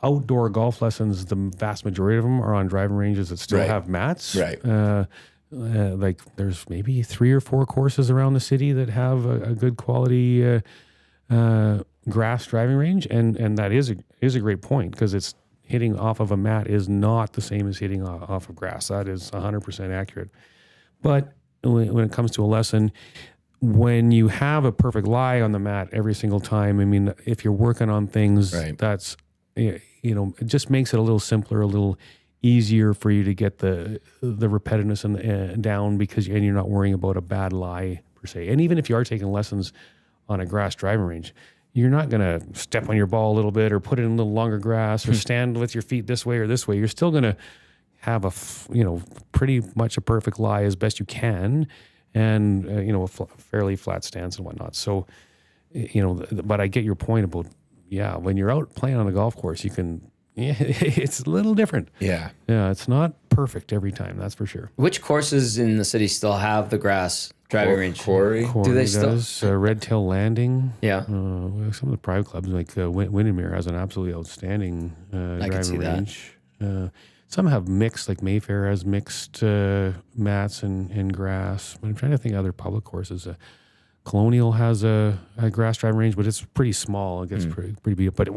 outdoor golf lessons, the vast majority of them are on driving ranges that still have mats. Right. Like there's maybe 3 or 4 courses around the city that have a good quality grass driving range, and that is a great point, because it's hitting off of a mat is not the same as hitting off of grass. That is 100% accurate. But when it comes to a lesson, when you have a perfect lie on the mat every single time, I mean, if you're working on things, that's, it just makes it a little simpler, a little easier for you to get the repetitiveness down, because you're not worrying about a bad lie per se. And even if you are taking lessons on a grass driving range, you're not going to step on your ball a little bit or put it in a little longer grass or stand with your feet this way or this way. You're still going to have pretty much a perfect lie as best you can, and a fairly flat stance and whatnot. So, but I get your point about when you're out playing on the golf course, you can. Yeah, it's a little different. Yeah. Yeah, it's not perfect every time, that's for sure. Which courses in the city still have the grass driving range? Corey. Do they still? Does, Red Tail Landing. Yeah. Some of the private clubs, like Windermere, has an absolutely outstanding driving range. Some have mixed, like Mayfair has mixed mats and grass. But I'm trying to think of other public courses. Colonial has a grass driving range, but it's pretty small. It gets pretty beat up. But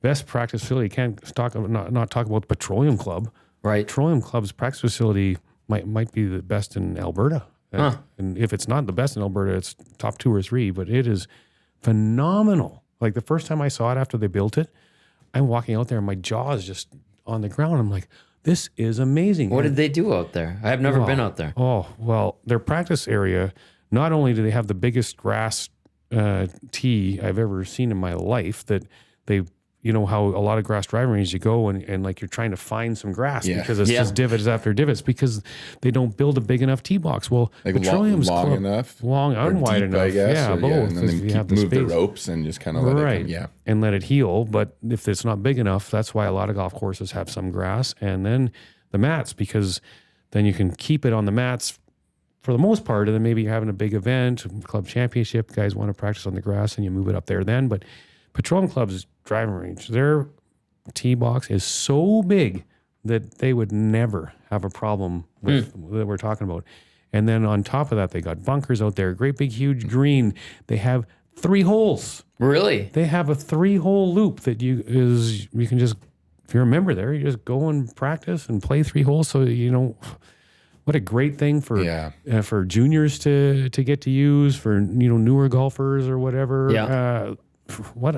best practice facility, you can't not talk about the Petroleum Club. Right. Petroleum Club's practice facility might be the best in Alberta. And if it's not the best in Alberta, it's top 2 or 3, but it is phenomenal. Like the first time I saw it after they built it, I'm walking out there and my jaw is just on the ground. I'm like, this is amazing. What did they do out there? I have never been out there. Oh, well, their practice area, not only do they have the biggest grass tee I've ever seen in my life, that they, how a lot of grass driving ranges you go and like you're trying to find some grass because it's just divots after divots because they don't build a big enough tee box. Well, Like Petroleum's long enough, long and wide deep, enough. I guess. Yeah, both. And then You have move the space. ropes and just kind of let it come. Yeah. And let it heal. But if it's not big enough, that's why a lot of golf courses have some grass and then the mats, because then you can keep it on the mats for the most part, and then maybe you're having a big event, club championship, guys want to practice on the grass and you move it up there then. But Petroleum Club's driving range, their tee box is so big that they would never have a problem with that we're talking about. And then on top of that, they got bunkers out there, great big huge green. They have 3 holes. Really? They have a 3-hole loop that you can just, if you're a member there, you just go and practice and play 3 holes. So what a great thing for juniors to get to use, for newer golfers or whatever. Yeah. What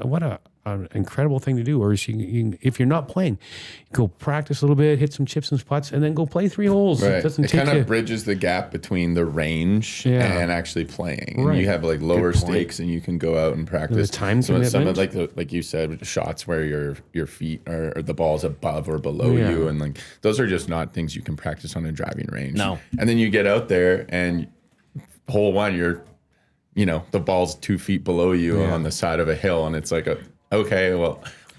an incredible thing to do. Or if you're not playing, go practice a little bit, hit some chips and putts, and then go play 3 holes. Right. It doesn't It take kind you. of bridges the gap between the range and actually playing. And Right. you have like lower Good point. stakes, and you can go out and practice. The time some of commitment. like you said, with the shots where your feet or the ball's above or below Yeah. you, and like those are just not things you can practice on a driving range. No. And then you get out there and hole 1, you're the ball's 2 feet below you on the side of a hill, and it's like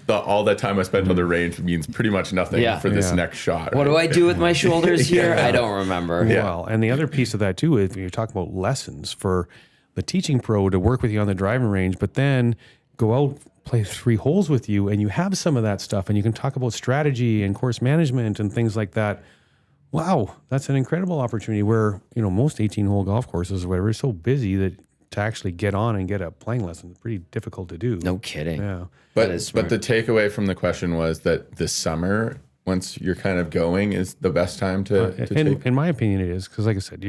all that time I spent on the range means pretty much nothing for this next shot. What do I do with my shoulders here? I don't remember. Well, and the other piece of that too is you're talking about lessons for the teaching pro to work with you on the driving range, but then go out, play 3 holes with you, and you have some of that stuff, and you can talk about strategy and course management and things like that. Wow, that's an incredible opportunity where, most 18-hole golf courses or whatever are so busy that to actually get on and get a playing lesson is pretty difficult to do. No kidding. Yeah. But the takeaway from the question was that this summer, once you're kind of going, is the best time to take. In my opinion, it is, because like I said,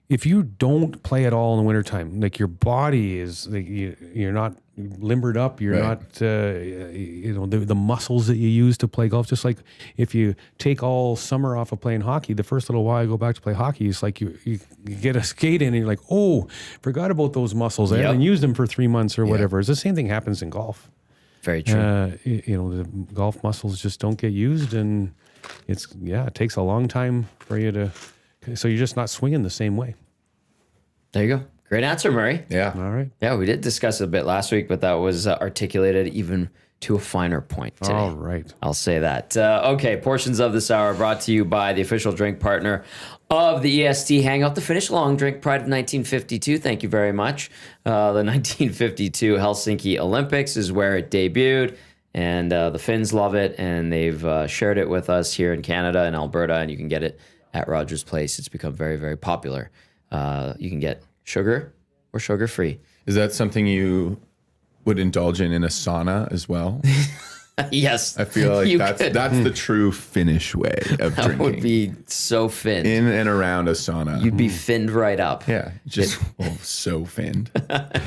if you don't play at all in the wintertime, like your body is, like you're not limbered up, you're not, the muscles that you use to play golf, just like if you take all summer off of playing hockey, the first little while you go back to play hockey, it's like you get a skate in and you're like, oh, forgot about those muscles. I haven't used them for 3 months or whatever. It's the same thing happens in golf. Very true. The golf muscles just don't get used, and it takes a long time for you to. So you're just not swinging the same way. There you go. Great answer, Murray. Yeah. All right. Yeah, we did discuss it a bit last week, but that was articulated even to a finer point today. All right. I'll say that. Okay, portions of this hour brought to you by the official drink partner of the EST Hangout, the Finnish long drink, Pride of 1952. Thank you very much. The 1952 Helsinki Olympics is where it debuted, and the Finns love it, and they've shared it with us here in Canada and Alberta, and you can get it at Rogers Place. It's become very, very popular. You can get sugar or sugar-free. Is that something you would indulge in a sauna as well? Yes. I feel like that's the true Finnish way of That drinking. would be so Finn. in and around a sauna. You'd be finned right up. Yeah, just so finned.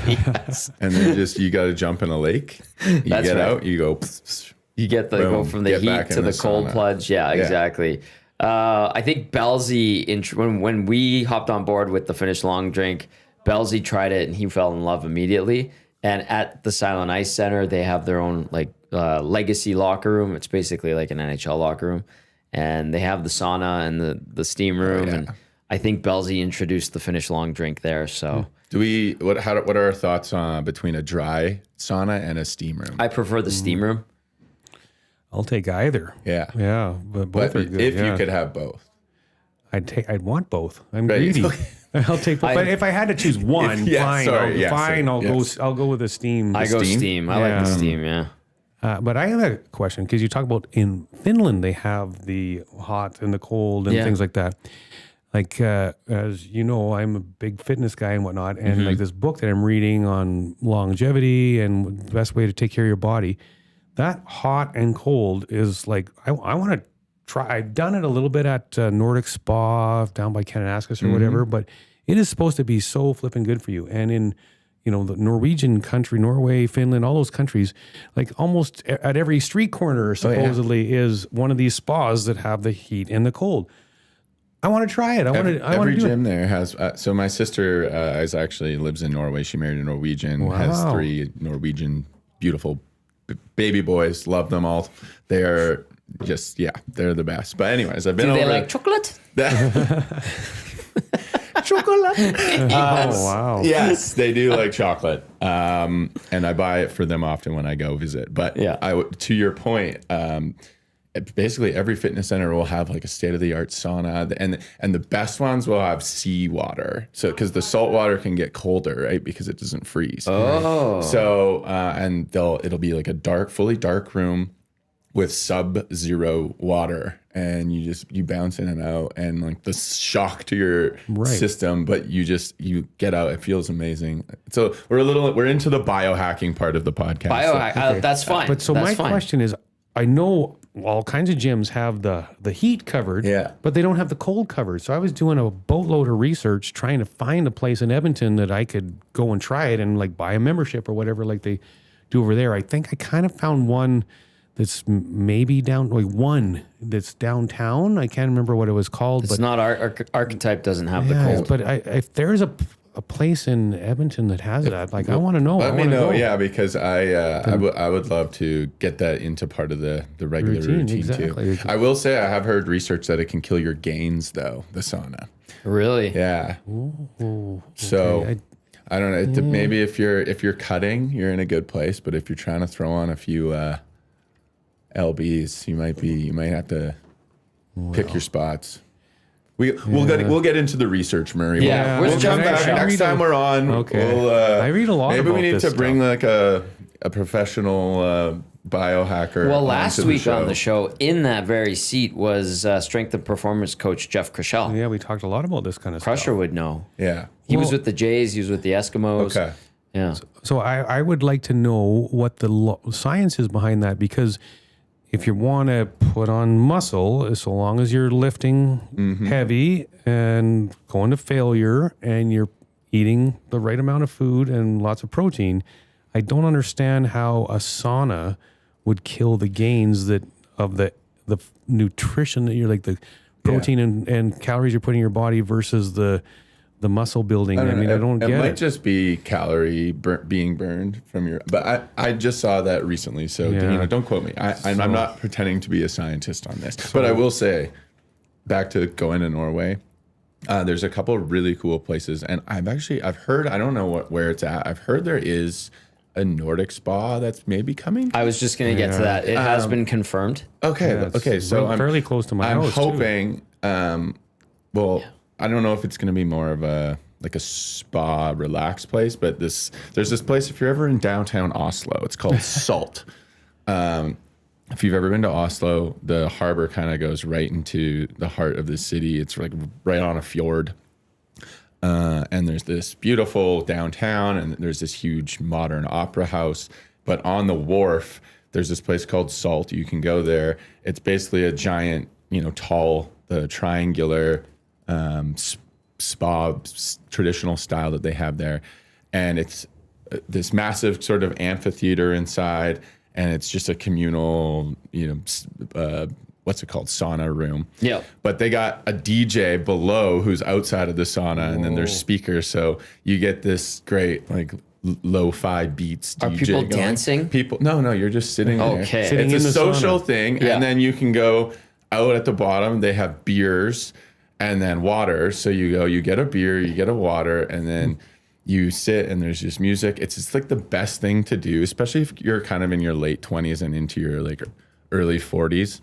Yes. And then you got to jump in a lake. You That's get right. out, you go. You get Boom. go from the Get heat back to in the the cold sauna. plunge. Yeah, exactly. I think Belzy, when we hopped on board with the Finnish long drink, Belzy tried it and he fell in love immediately. And at the Silent Ice Center, they have their own legacy locker room. It's basically like an NHL locker room. and they have the sauna and the steam room. yeah. And I think Belsey introduced the Finnish long drink there. So What are our thoughts on between a dry sauna and a steam room? I prefer the steam room. I'll take either. Yeah. Yeah, but both But are good. if yeah. you could have both. I'd want both. I'm Right. greedy. Okay. I'll take both. But if I had to choose one, I'll go with the steam. I go steam. I like the steam, yeah. But I have a question, because you talk about in Finland they have the hot and the cold and things like that. Like as you know, I'm a big fitness guy and whatnot, and like this book that I'm reading on longevity and the best way to take care of your body. That hot and cold is like I want to try. I've done it a little bit at Nordic Spa down by Kananaskis or whatever, but it is supposed to be so flipping good for you. And in the Norwegian country, Norway, Finland, all those countries, like almost at every street corner supposedly is one of these spas that have the heat and the cold. I want to try it. I want to Every do gym it. there has. So my sister is actually lives in Norway. She married a Norwegian. Has 3 Norwegian beautiful baby boys. Love them all. They are just they're the best. But anyways, I've been. Do over they like chocolate? chocolate? Oh wow! Yes, they do like chocolate. And I buy it for them often when I go visit. But to your point. Basically every fitness center will have like a state-of-the-art sauna, and the best ones will have seawater. So because the salt water can get colder, right? Because it doesn't freeze. Oh. So and it'll be like a fully dark room with sub-zero water, and you bounce in and out, and like the shock to your system, but you get out. It feels amazing. So we're into the biohacking part of the podcast. Biohack, that's fine. But so that's my question is, I know all kinds of gyms have the heat covered, but they don't have the cold covered. So I was doing a boatload of research trying to find a place in Edmonton that I could go and try it and like buy a membership or whatever like they do over there. I think I kind of found one that's maybe one that's downtown. I can't remember what it was called. It's not Archetype doesn't have the cold. But if there's a place in Edmonton that has that, like I want to know. Let me know, because I would love to get that into part of the regular routine too. I will say I have heard research that it can kill your gains though, the sauna. Really? Yeah. Ooh, so okay. I don't know. Maybe if you're cutting, you're in a good place. But if you're trying to throw on a few lbs, you might have to pick your spots. We'll get into the research, Murray. Yeah, we'll come back next time we're on. Okay. I read a lot. Maybe about we need this to bring stuff. like a professional biohacker. Well, last week show. on the show, in that very seat was strength and performance coach Jeff Krishel. Yeah, we talked a lot about this kind of Crusher stuff. would know. Yeah, He was with the Jays. He was with the Eskimos. Okay. Yeah. So I would like to know what the science is behind that, because if you want to put on muscle, so long as you're lifting heavy and going to failure and you're eating the right amount of food and lots of protein, I don't understand how a sauna would kill the gains of the nutrition that you're like the protein and calories you're putting in your body versus the muscle building. I don't get it. It might just be calorie being burned from your. But I just saw that recently, so don't quote me. I'm not pretending to be a scientist on this, but I will say, back to going to Norway, there's a couple of really cool places, and I've heard, I don't know where it's at. I've heard there is a Nordic spa that's maybe coming. I was just going to get to that. It has been confirmed. Okay, so I'm fairly close to my I'm house. hoping. I don't know if it's going to be more of a spa relax place, but there's this place, if you're ever in downtown Oslo, it's called Salt. If you've ever been to Oslo, the harbor kind of goes right into the heart of the city. It's like right on a fjord. And there's this beautiful downtown, and there's this huge modern opera house. But on the wharf, there's this place called Salt. You can go there. It's basically a giant, tall, triangular spa traditional style that they have there. And it's this massive sort of amphitheater inside, and it's just a communal, what's it called? Sauna room. Yeah. But they got a DJ below who's outside of the sauna, and then there's speakers. So you get this great, like, lo-fi beats. Are DJ people going. dancing? No, you're just sitting there. Okay. Sitting It's in a the social sauna. thing, Yeah. and then you can go out at the bottom, they have beers and then water. So you get a beer, you get a water, and then you sit and there's just music. It's just like the best thing to do, especially if you're kind of in your late 20s and into your like early 40s.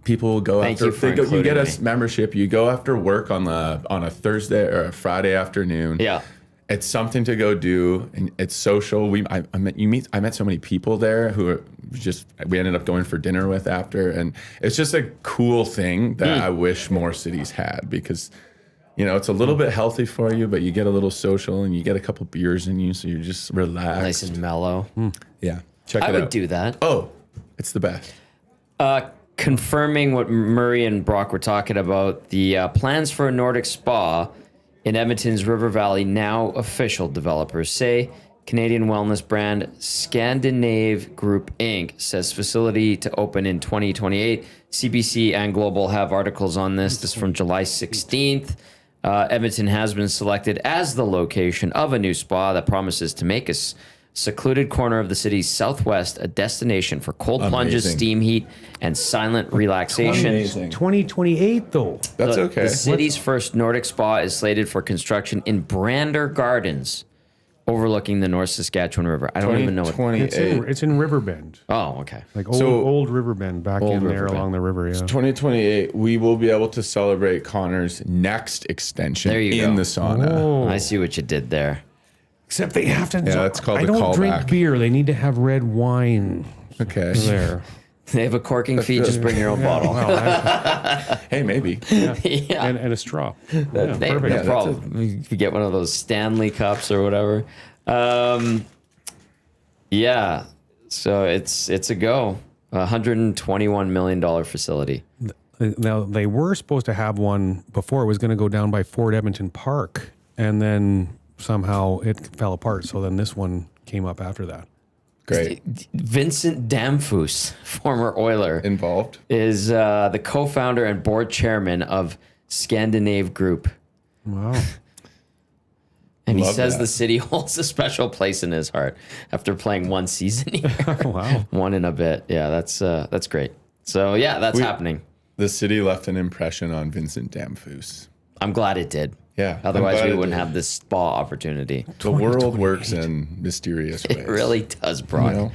People will go after. You get a membership. You go after work on a Thursday or a Friday afternoon. Yeah, it's something to go do, and it's social. I met so many people there who we ended up going for dinner with after, and it's just a cool thing that I wish more cities had, because it's a little bit healthy for you, but you get a little social and you get a couple beers in you, so you're just relaxed, nice and mellow. Yeah, check it out. I would do that. Oh, it's the best. Confirming what Murray and Brock were talking about, the plans for a Nordic spa in Edmonton's River Valley now official, developers say. Canadian wellness brand Scandinave Group Inc. says facility to open in 2028. CBC and Global have articles on this. This is from July 16th. Edmonton has been selected as the location of a new spa that promises to make us secluded corner of the city's southwest a destination for cold plunges, steam heat, and silent relaxation. Amazing. 2028 though. That's okay. The city's first Nordic spa is slated for construction in Brander Gardens, overlooking the North Saskatchewan River. I don't even know what. It's in Riverbend. Oh, okay. Like old Riverbend back in there along the river. Yeah. 2028, we will be able to celebrate Connor's next extension in the sauna. Oh. I see what you did there. Except they have to. Yeah, that's called I a don't drink callback. beer. They need to have red wine. Okay. There. They have a corking fee. Just bring your own bottle. Hey, maybe. Yeah. And a straw. Hey, Perfect. no problem. You get one of those Stanley cups or whatever. Yeah. So it's a go. $121 million facility. Now, they were supposed to have one before. It was going to go down by Fort Edmonton Park, and then somehow it fell apart. So then this one came up after that. Great. Vincent Damphus, former Oiler, Involved. is the co-founder and board chairman of Scandinave Group. Wow. And he Love says that. the city holds a special place in his heart after playing one season here. Wow. One and a bit. Yeah, that's great. So, yeah, that's happening. The city left an impression on Vincent Damphus. I'm glad it did. Yeah. Otherwise, we wouldn't have this spa opportunity. The world works in mysterious ways. It really does, Brock.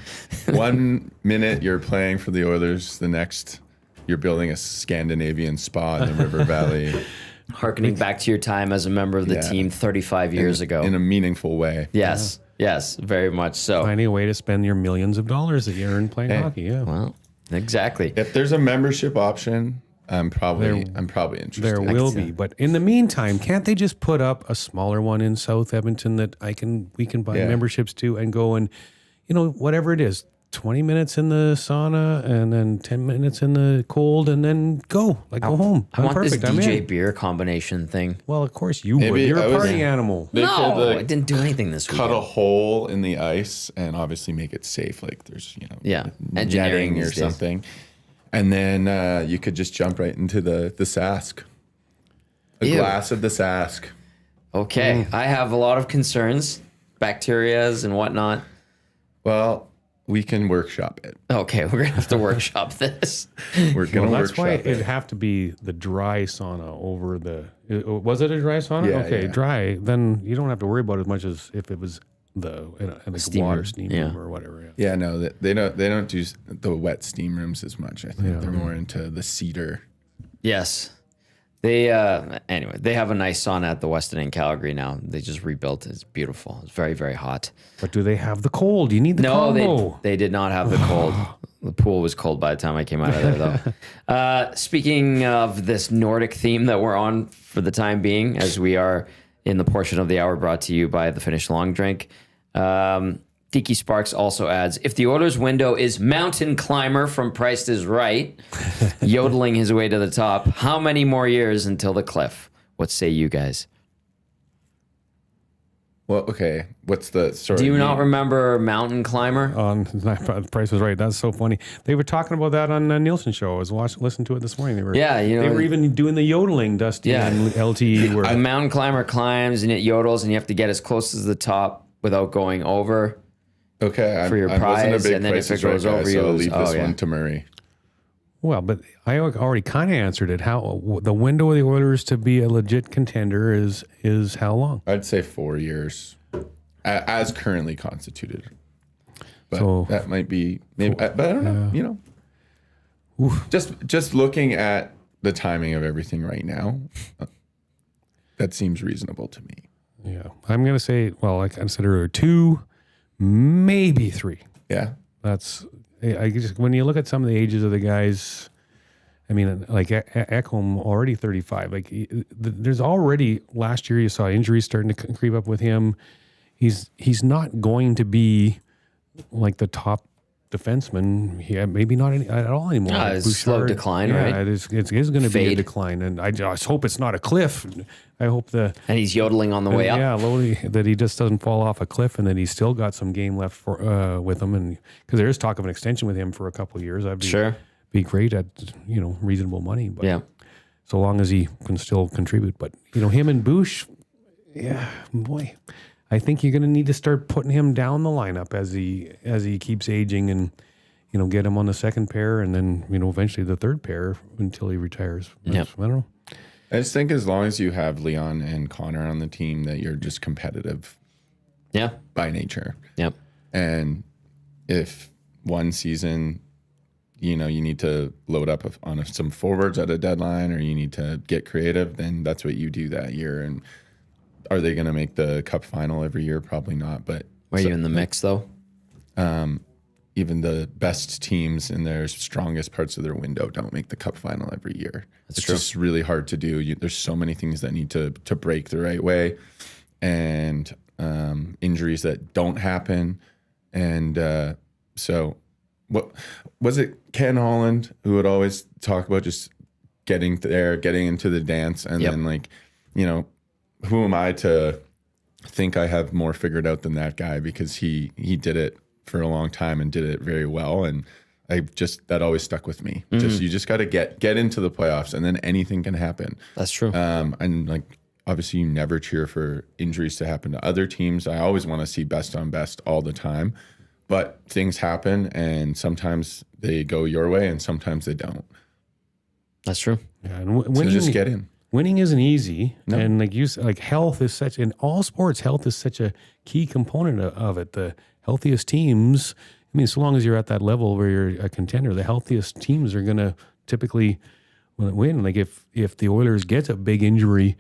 1 minute you're playing for the Oilers, the next you're building a Scandinavian spa in the River Valley. Harkening back to your time as a member of the team 35 years ago. In a meaningful way. Yes, yes, very much so. Finding a way to spend your millions of dollars that you earn playing hockey. Yeah. Well, exactly. If there's a membership option, I'm probably interested. There will be, but in the meantime, can't they just put up a smaller one in South Edmonton that we can buy memberships to and go and, whatever it is, 20 minutes in the sauna and then 10 minutes in the cold and then go home. I want perfect. this I'm DJ in. beer combination thing. Well, of course you would. You're a party animal. They No, could, I didn't do anything this week. cut a hole in the ice and obviously make it safe. Like there's, engineering netting or these days. something. And then you could just jump right into the Sask. A Ew. glass of the Sask. Okay, I have a lot of concerns, bacterias and whatnot. Well, we can workshop it. Okay, we're gonna have to workshop this. We're going to That's workshop why it. it'd have to be the dry sauna over the. Was it a dry sauna? Yeah, Okay, yeah. dry. Then you don't have to worry about it as much as if it was like Steam water room, steam yeah. room or whatever. Yeah. Yeah, no, they don't do the wet steam rooms as much. I think they're more into the cedar. Yes. They anyway, they have a nice sauna at the Westin in Calgary now. They just rebuilt it. It's beautiful. It's very, very hot. But do they have the cold? You need the No, combo. they did not have the cold. The pool was cold by the time I came out of there, though. Speaking of this Nordic theme that we're on for the time being, as we are in the portion of the hour brought to you by the Finnish Long Drink, Tiki Sparks also adds, if the Oilers' window is mountain climber from Price is Right, yodeling his way to the top, how many more years until the cliff? What say you guys? Well, okay. What's the story? Do you not remember Mountain Climber? On Price was Right. That's so funny. They were talking about that on Nielsen show. I was listening to it this morning. They were they were even doing the yodeling. Dusty and LT were. A mountain climber climbs and it yodels, and you have to get as close as the top without going over. Okay, for your I wasn't a prize, big and then Price if it is Right goes guy, over, you so I'll lose. leave this one to Murray. Well, but I already kind of answered it. How the window of the Oilers to be a legit contender is how long? I'd say 4 years, as currently constituted. But So- that might be maybe. But I don't know. You know, just looking at the timing of everything right now, that seems reasonable to me. Yeah, I'm gonna say. Well, like I said earlier, 2, maybe 3. Yeah. That's I just when you look at some of the ages of the guys. I mean, like Ekholm already 35. Like there's already last year you saw injuries starting to creep up with him. He's not going to be like the top defenseman. Yeah, maybe not at all anymore. No, it's slow decline, yeah, right? It is going to be a Fade. decline, and I just hope it's not a cliff. I hope And he's yodeling on the way up. yeah, Lodi, that he just doesn't fall off a cliff, and that he's still got some game left for with him, and because there is talk of an extension with him for a couple of years. That'd be, Sure. be great at reasonable money, but Yeah. so long as he can still contribute. But him and Bush, yeah, boy, I think you're going to need to start putting him down the lineup as he keeps aging, and get him on the second pair, and then eventually the third pair until he retires. Yep. I don't know. I just think as long as you have Leon and Connor on the team, that you're just competitive Yeah. by nature. Yep. And if one season, you need to load up on some forwards at a deadline, or you need to get creative, then that's what you do that year. And are they going to make the cup final every year? Probably not. But Are you in the mix though? even the best teams in their strongest parts of their window don't make the cup final every year. It's true. just really hard to do. There's so many things that need to break the right way, and injuries that don't happen. And so what was it, Ken Holland, who would always talk about just getting there, getting into the dance, and Yep. then who am I to think I have more figured out than that guy, because he did it for a long time and did it very well. And that always stuck with me. Mm-hmm. You just got to get into the playoffs, and then anything can happen. That's true. And obviously you never cheer for injuries to happen to other teams. I always want to see best on best all the time, but things happen, and sometimes they go your way and sometimes they don't. That's true. Yeah, and So winning, just get in. winning isn't easy, No. and health is such in all sports. Health is such a key component of it. The healthiest teams, I mean, so long as you're at that level where you're a contender, the healthiest teams are going to typically win. Like if the Oilers get a big injury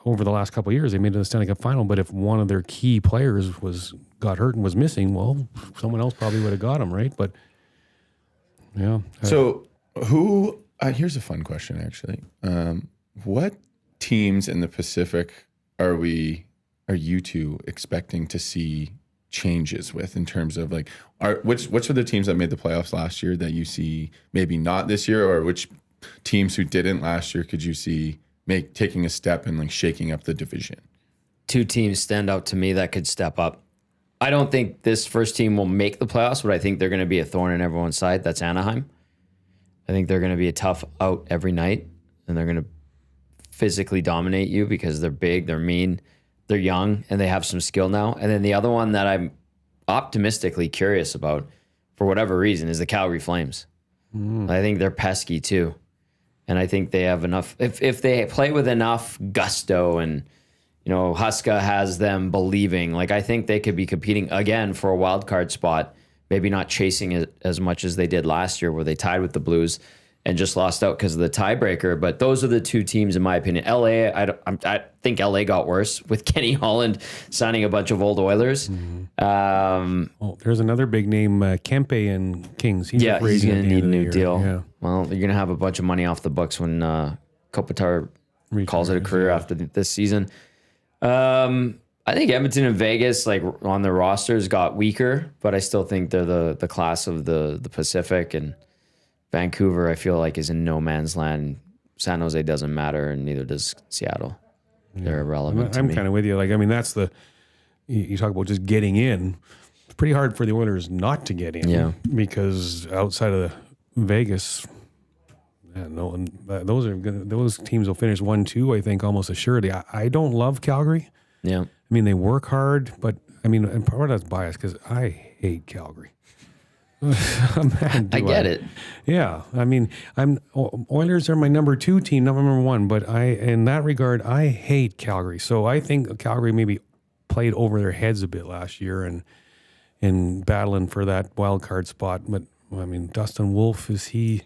over the last couple of years, they made it to the Stanley Cup final. But if one of their key players got hurt and was missing, well, someone else probably would have got him, right? But yeah, So who? Here's a fun question, actually. What teams in the Pacific are you two expecting to see changes with, in terms of which are the teams that made the playoffs last year that you see maybe not this year, or which teams who didn't last year could you see taking a step and shaking up the division? Two teams stand out to me that could step up. I don't think this first team will make the playoffs, but I think they're going to be a thorn in everyone's side. That's Anaheim. I think they're going to be a tough out every night, and they're going to physically dominate you because they're big, they're mean, they're young, and they have some skill now. And then the other one that I'm optimistically curious about, for whatever reason, is the Calgary Flames. I think they're pesky too. And I think they have enough, if they play with enough gusto, and Huska has them believing, I think they could be competing again for a wild card spot, maybe not chasing it as much as they did last year, where they tied with the Blues and just lost out because of the tiebreaker. But those are the two teams, in my opinion. LA, I think LA got worse with Kenny Holland signing a bunch of old Oilers. there's another big name, Kempe and Kings. He's Yeah, he's raising going at to the need end a of the new year. deal. Yeah. Well, you're going to have a bunch of money off the books when Kopitar calls it a career after this season. I think Edmonton and Vegas, on their rosters, got weaker, but I still think they're the class of the Pacific. And Vancouver, I feel like, is in no man's land. San Jose doesn't matter, and neither does Seattle. They're irrelevant to I'm me. kind of with you. That's you talk about just getting in. It's pretty hard for the Oilers not to get in. Yeah. Because outside of Vegas, those teams will finish 1-2. I think almost assuredly. I don't love Calgary. Yeah. I mean, they work hard, but and part of that's biased because I hate Calgary. Man, I do get it. Yeah, I mean, Oilers are my number 2 team, not my number 1. But in that regard, I hate Calgary. So I think Calgary maybe played over their heads a bit last year and in battling for that wild card spot. But I mean, Dustin Wolf, is he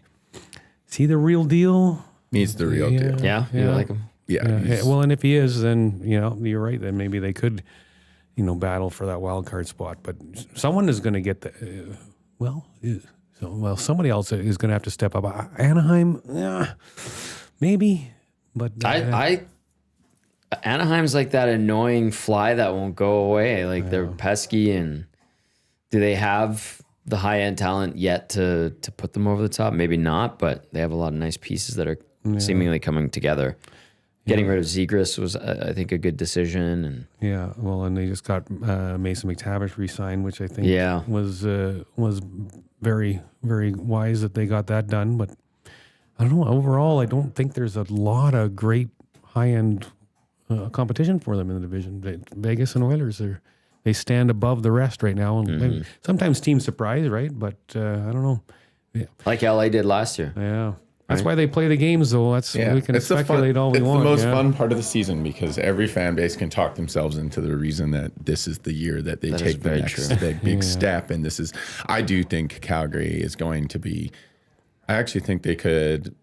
the real deal? He's the real deal. Yeah, you like him? Yeah. Well, and if he is, then you're right. Then maybe they could, battle for that wild card spot. But someone is going to get the. Somebody else is going to have to step up. Anaheim, maybe, but Anaheim's like that annoying fly that won't go away. Like they're pesky, and do they have the high end talent yet to put them over the top? Maybe not, but they have a lot of nice pieces that are seemingly coming together. Getting rid of Zegras was, I think, a good decision. And and they just got Mason McTavish re-signed, which I think was very, very wise that they got that done. But I don't know. Overall, I don't think there's a lot of great high-end competition for them in the division. Vegas and Oilers, they stand above the rest right now. And maybe, sometimes teams surprise, right? But I don't know. Yeah. Like LA did last year. Yeah. That's why they play the games, though. We can speculate all we want. It's the most fun part of the season because every fan base can talk themselves into the reason that this is the year that they take the next big step. And I do think Calgary is going to be. I actually think they could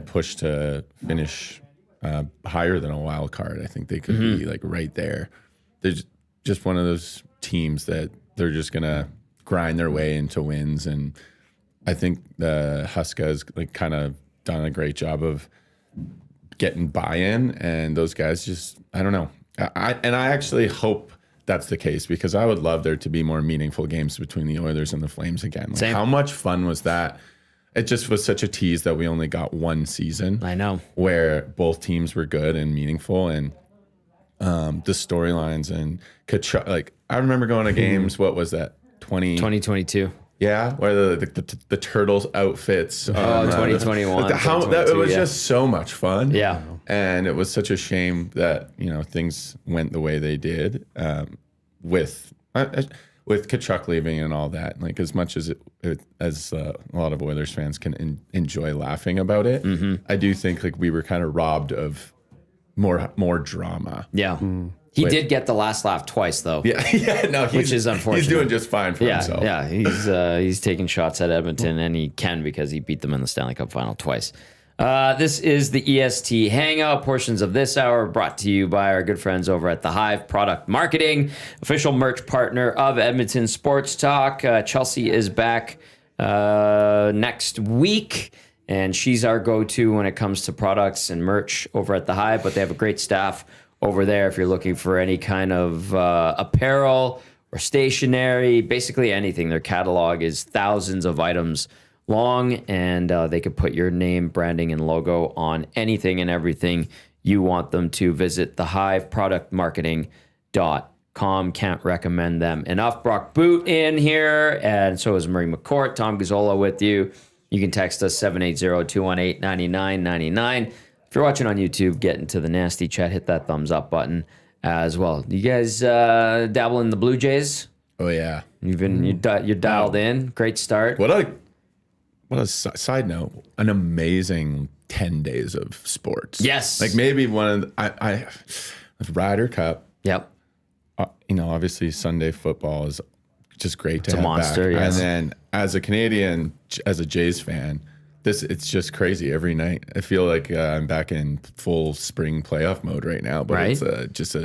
push to finish higher than a wild card. I think they could be like right there. They're just one of those teams that they're just gonna grind their way into wins, and I think the Huskers like kind of done a great job of getting buy-in, and those guys just, I don't know. I actually hope that's the case because I would love there to be more meaningful games between the Oilers and the Flames again. Like, how much fun was that? It just was such a tease that we only got one season. I know. Where both teams were good and meaningful, and the storylines and Kachuk, like I remember going to games, what was that? 2022. Yeah, where the Turtles outfits. 2021. It was just so much fun. Yeah. And it was such a shame that, things went the way they did with Kachuk leaving and all that. Like as much as a lot of Oilers fans can enjoy laughing about it, I do think like we were kind of robbed of more drama. Yeah. He did get the last laugh twice, though. Which is unfortunate. He's doing just fine for himself. Yeah, he's taking shots at Edmonton, and he can because he beat them in the Stanley Cup final twice. This is the EST Hangout. Portions of this hour brought to you by our good friends over at The Hive Product Marketing, official merch partner of Edmonton Sports Talk. Chelsea is back next week, and she's our go-to when it comes to products and merch over at The Hive, but they have a great staff over there if you're looking for any kind of apparel or stationery, basically anything. Their catalog is thousands of items long, and they could put your name, branding, and logo on anything and everything you want them to. Visit thehiveproductmarketing.com. Can't recommend them enough. Brock Boot in here, and so is Marie McCourt. Tom Gazzola with you. You can text us 780-218-9999. If you're watching on YouTube, get into the nasty chat, hit that thumbs up button as well. You guys dabble in the Blue Jays? Oh yeah, You're dialed in. Great start. What a side note! An amazing 10 days of sports. Yes, like maybe one of the Ryder Cup. Yep. Obviously Sunday football is just great to it's have a monster. back. Yes. And then as a Canadian, as a Jays fan, it's just crazy every night. I feel like I'm back in full spring playoff mode right now, but right? It's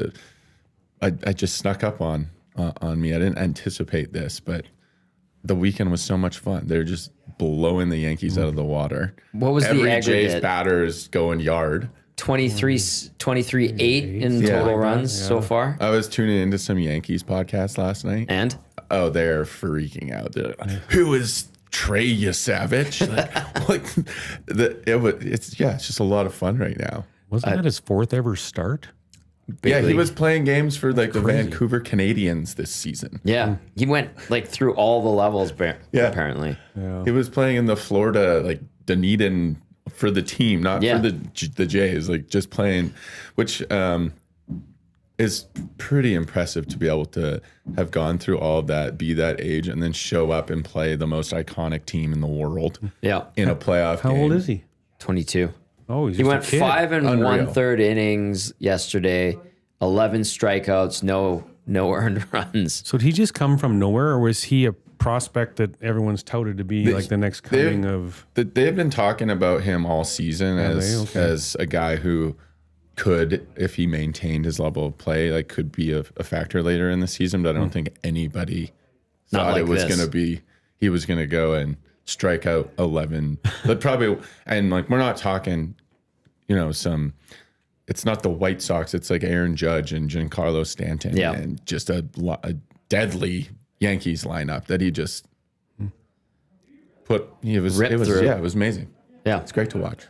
I just snuck up on me. I didn't anticipate this, but the weekend was so much fun. They're just blowing the Yankees out of the water. What was every the aggregate? Jays batter's going yard. 23-8 in total runs so far. I was tuning into some Yankees podcast last night. And? Oh, they're freaking out. They're like, who is Trey Yasavich? It's just a lot of fun right now. Wasn't that his 4th ever start? He was playing games for like the Vancouver Canadians this season. Yeah, he went like through all the levels apparently. Yeah. He was playing in the Florida, like Dunedin for the team, not for the Jays, like just playing, which is pretty impressive to be able to have gone through all of that, be that age, and then show up and play the most iconic team in the world. Yeah. In a playoff How game. old is he? 22. Oh, he's He just went a kid. 5 and Unreal. 1/3 innings yesterday, 11 strikeouts, no earned runs. So did he just come from nowhere, or was he a prospect that everyone's touted to be like the next coming of? They've been talking about him all season as a guy who could, if he maintained his level of play, like could be a factor later in the season. But I don't think anybody Not thought like it was this. going to be. He was going to go and strike out 11, but probably, and like we're not talking, some. It's not the White Sox. It's like Aaron Judge and Giancarlo Stanton, and just a deadly Yankees lineup that he just put. It was through. yeah, it was amazing. Yeah. It's great to watch.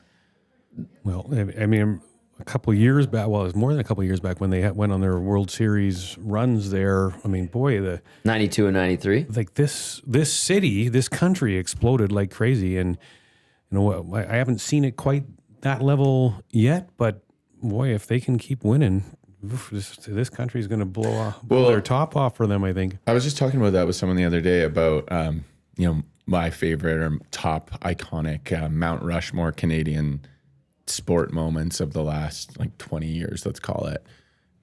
Well, I mean, a couple of years back. Well, it was more than a couple of years back when they went on their World Series runs there. I mean, boy, 92 and 93. like this city, this country exploded like crazy, and I haven't seen it quite that level yet, but boy, if they can keep winning, this country is going to blow their top off for them, I think. I was just talking about that with someone the other day about, my favorite or top iconic Mount Rushmore Canadian sport moments of the last 20 years, let's call it.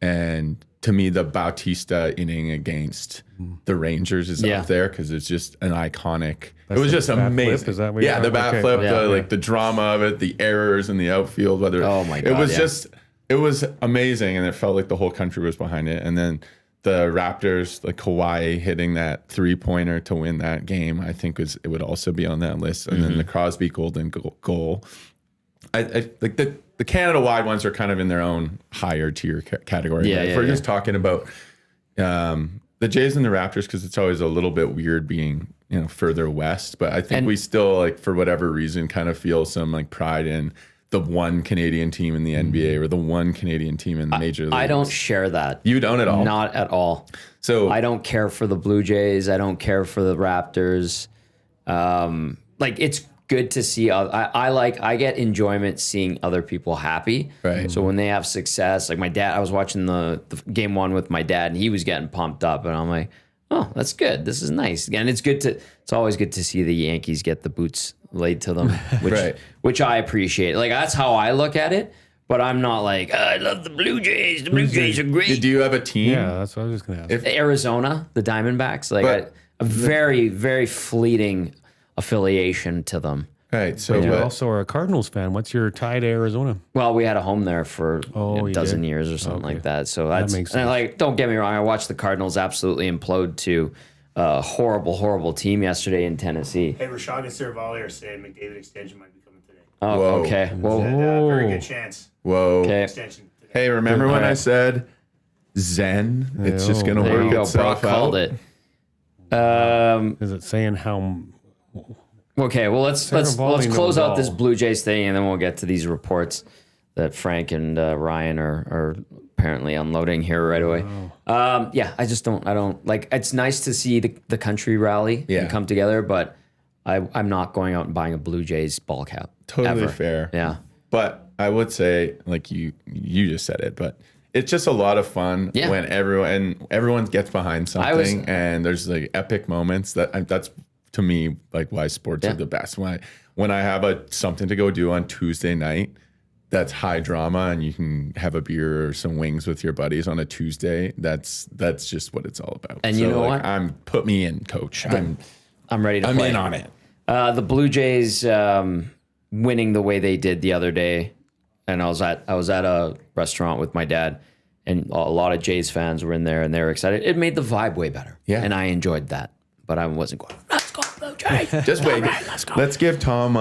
And to me, the Bautista inning against the Rangers is up there because it's just an iconic. It was just amazing. Flip? Is that what you're the bat okay. flip, Yeah. the drama of it, the errors in the outfield. Oh my God, It was yeah. it was amazing, and it felt like the whole country was behind it. And then the Raptors, like Kawhi hitting that 3-pointer to win that game, I think it would also be on that list. And then the Crosby golden goal. I like the Canada-wide ones are kind of in their own higher tier category. Yeah, If yeah, we're yeah. just talking about the Jays and the Raptors, because it's always a little bit weird being further west, but I think we still for whatever reason kind of feel some pride in the one Canadian team in the NBA or the one Canadian team in the major leagues. I don't share that. You don't at all. Not at all. So I don't care for the Blue Jays. I don't care for the Raptors. It's good to see. I get enjoyment seeing other people happy. Right. So when they have success, like my dad, I was watching the game 1 with my dad, and he was getting pumped up, and I'm like, oh, that's good. This is nice. And it's always good to see the Yankees get the boots laid to them, which I appreciate. Like that's how I look at it. But I'm not like, I love the Blue Jays. The Blue Jays are great. do you have a team? Yeah, that's what I was just going to ask. Arizona, the Diamondbacks, a very, very fleeting affiliation to them. Right. So You but- also are a Cardinals fan. What's your tie to Arizona? Well, we had a home there for Oh, a you dozen did? years or something Okay. like that. So that's makes and sense. don't get me wrong. I watched the Cardinals absolutely implode to a horrible, horrible team yesterday in Tennessee. Hey, Rashad and Cervalli are saying McDavid extension might be coming today. Oh, Whoa. okay. Well, And, very good chance. Whoa. okay. Extension today. Hey, remember when I Alright. said Zen? It's just going to There you work go. itself Brock called out. it. Is it saying how? Okay, well let's Cervalli close knows out this all. Blue Jays thing, and then we'll get to these reports that Frank and Ryan are apparently unloading here right away. Yeah, I don't like. It's nice to see the country rally and come together, but I'm not going out and buying a Blue Jays ball cap. Totally ever. fair. Yeah. But I would say, like you just said it, but it's just a lot of fun Yeah. when everyone gets behind something and there's epic moments that's to me why sports are the best. When I have something to go do on Tuesday night that's high drama and you can have a beer or some wings with your buddies on a Tuesday, that's just what it's all about. And you know what? Put me in, coach. I'm ready to I'm play. in on it. The Blue Jays winning the way they did the other day, and I was at a restaurant with my dad, and a lot of Jays fans were in there, and they were excited. It made the vibe way better, Yeah. and I enjoyed that. But I wasn't going, let's go Blue Jays. Just wait. Let's go. Let's give Tom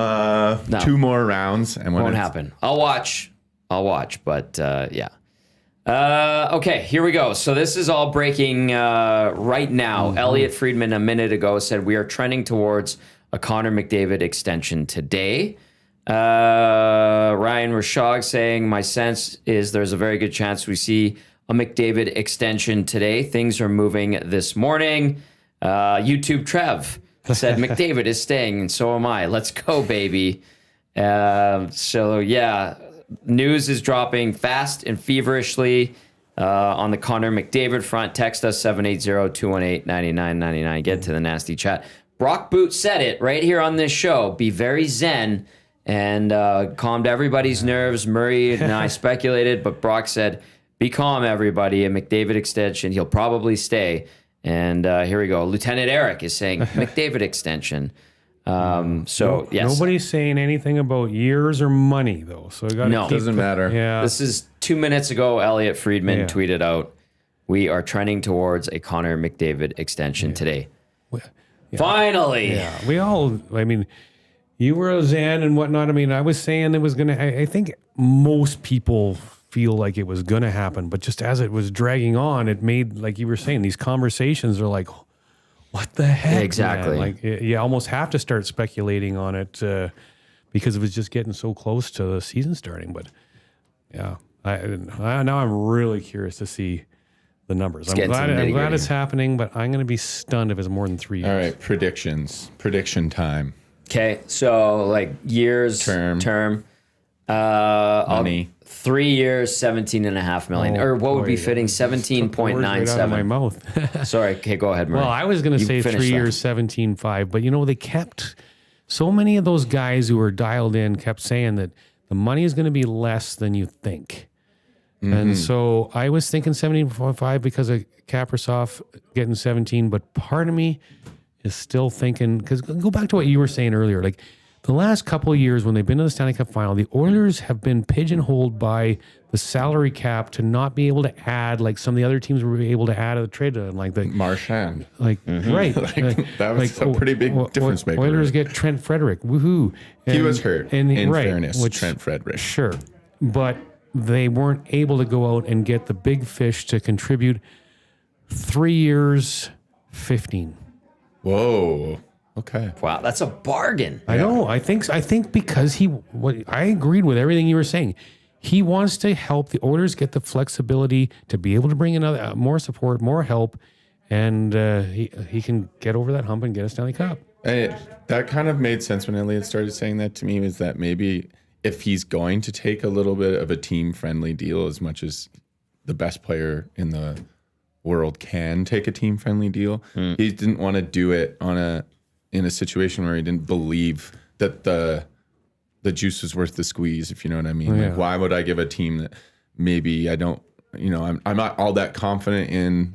2 more rounds, and when Won't it's- happen. I'll watch, but yeah. Okay, here we go. So this is all breaking right now. Elliot Friedman a minute ago said we are trending towards a Connor McDavid extension today. Ryan Rashog saying, my sense is there's a very good chance we see a McDavid extension today. Things are moving this morning. YouTube Trev said McDavid is staying, and so am I. Let's go, baby. So yeah, news is dropping fast and feverishly. On the Connor McDavid front, text us 780-218-9999. Get to the nasty chat. Brock Boot said it right here on this show. Be very zen and calmed everybody's nerves. Murray and I speculated, but Brock said, be calm, everybody. A McDavid extension, he'll probably stay. And here we go. Lieutenant Eric is saying McDavid extension. Yes. Nobody's saying anything about years or money, though. So doesn't matter. Yeah. This is 2 minutes ago. Elliot Friedman tweeted out, we are trending towards a Connor McDavid extension today. Finally. Yeah. We all, I mean, you were a Zen and whatnot. I mean, I was saying it was going to, I think most people feel like it was going to happen, but just as it was dragging on, it made, like you were saying, these conversations are like, what the heck? Exactly. Man? Like you almost have to start speculating on it because it was just getting so close to the season starting. But yeah, now I'm really curious to see the numbers. I'm glad it's happening, but I'm going to be stunned if it's more than 3 years. All right, predictions. Prediction time. Okay, so like years, term. Money. 3 years, $17.5 million. Or what would be fitting? 17.97. Right out of my mouth. Sorry. Okay, go ahead, Murray. Well, I was going to say 3 years, 17.5, but they kept so many of those guys who were dialed in kept saying that the money is going to be less than you think. Mm-hmm. And so I was thinking 17.5 because of Kaprizov getting 17, but part of me is still thinking, because go back to what you were saying earlier, like the last couple of years when they've been to the Stanley Cup final, the Oilers have been pigeonholed by the salary cap to not be able to add like some of the other teams were able to add at the trade deadline, like the Marchand. right. That was a pretty big difference maker. Oilers get Trent Frederick, woohoo! He was hurt. In fairness, Trent Frederick. Sure, but they weren't able to go out and get the big fish to contribute. 3 years, 15. Whoa. Okay. Wow, that's a bargain. I know. I think because I agreed with everything you were saying. He wants to help the Oilers get the flexibility to be able to bring in more support, more help, and he can get over that hump and get a Stanley Cup. And that kind of made sense when Elliot started saying that to me, was that maybe if he's going to take a little bit of a team-friendly deal, as much as the best player in the world can take a team-friendly deal, he didn't want to do it in a situation where he didn't believe that the juice was worth the squeeze, if you know what I mean. Yeah. Like, why would I give a team that maybe I don't, I'm not all that confident in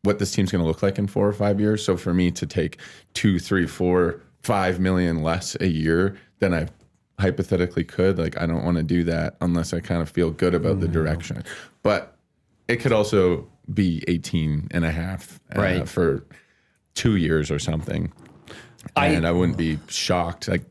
what this team's going to look like in 4 or 5 years. So for me to take 2, 3, 4, 5 million less a year than I hypothetically could, like, I don't want to do that unless I kind of feel good about the direction. But it could also be 18 and a half for 2 years or something. And I wouldn't be shocked. Like,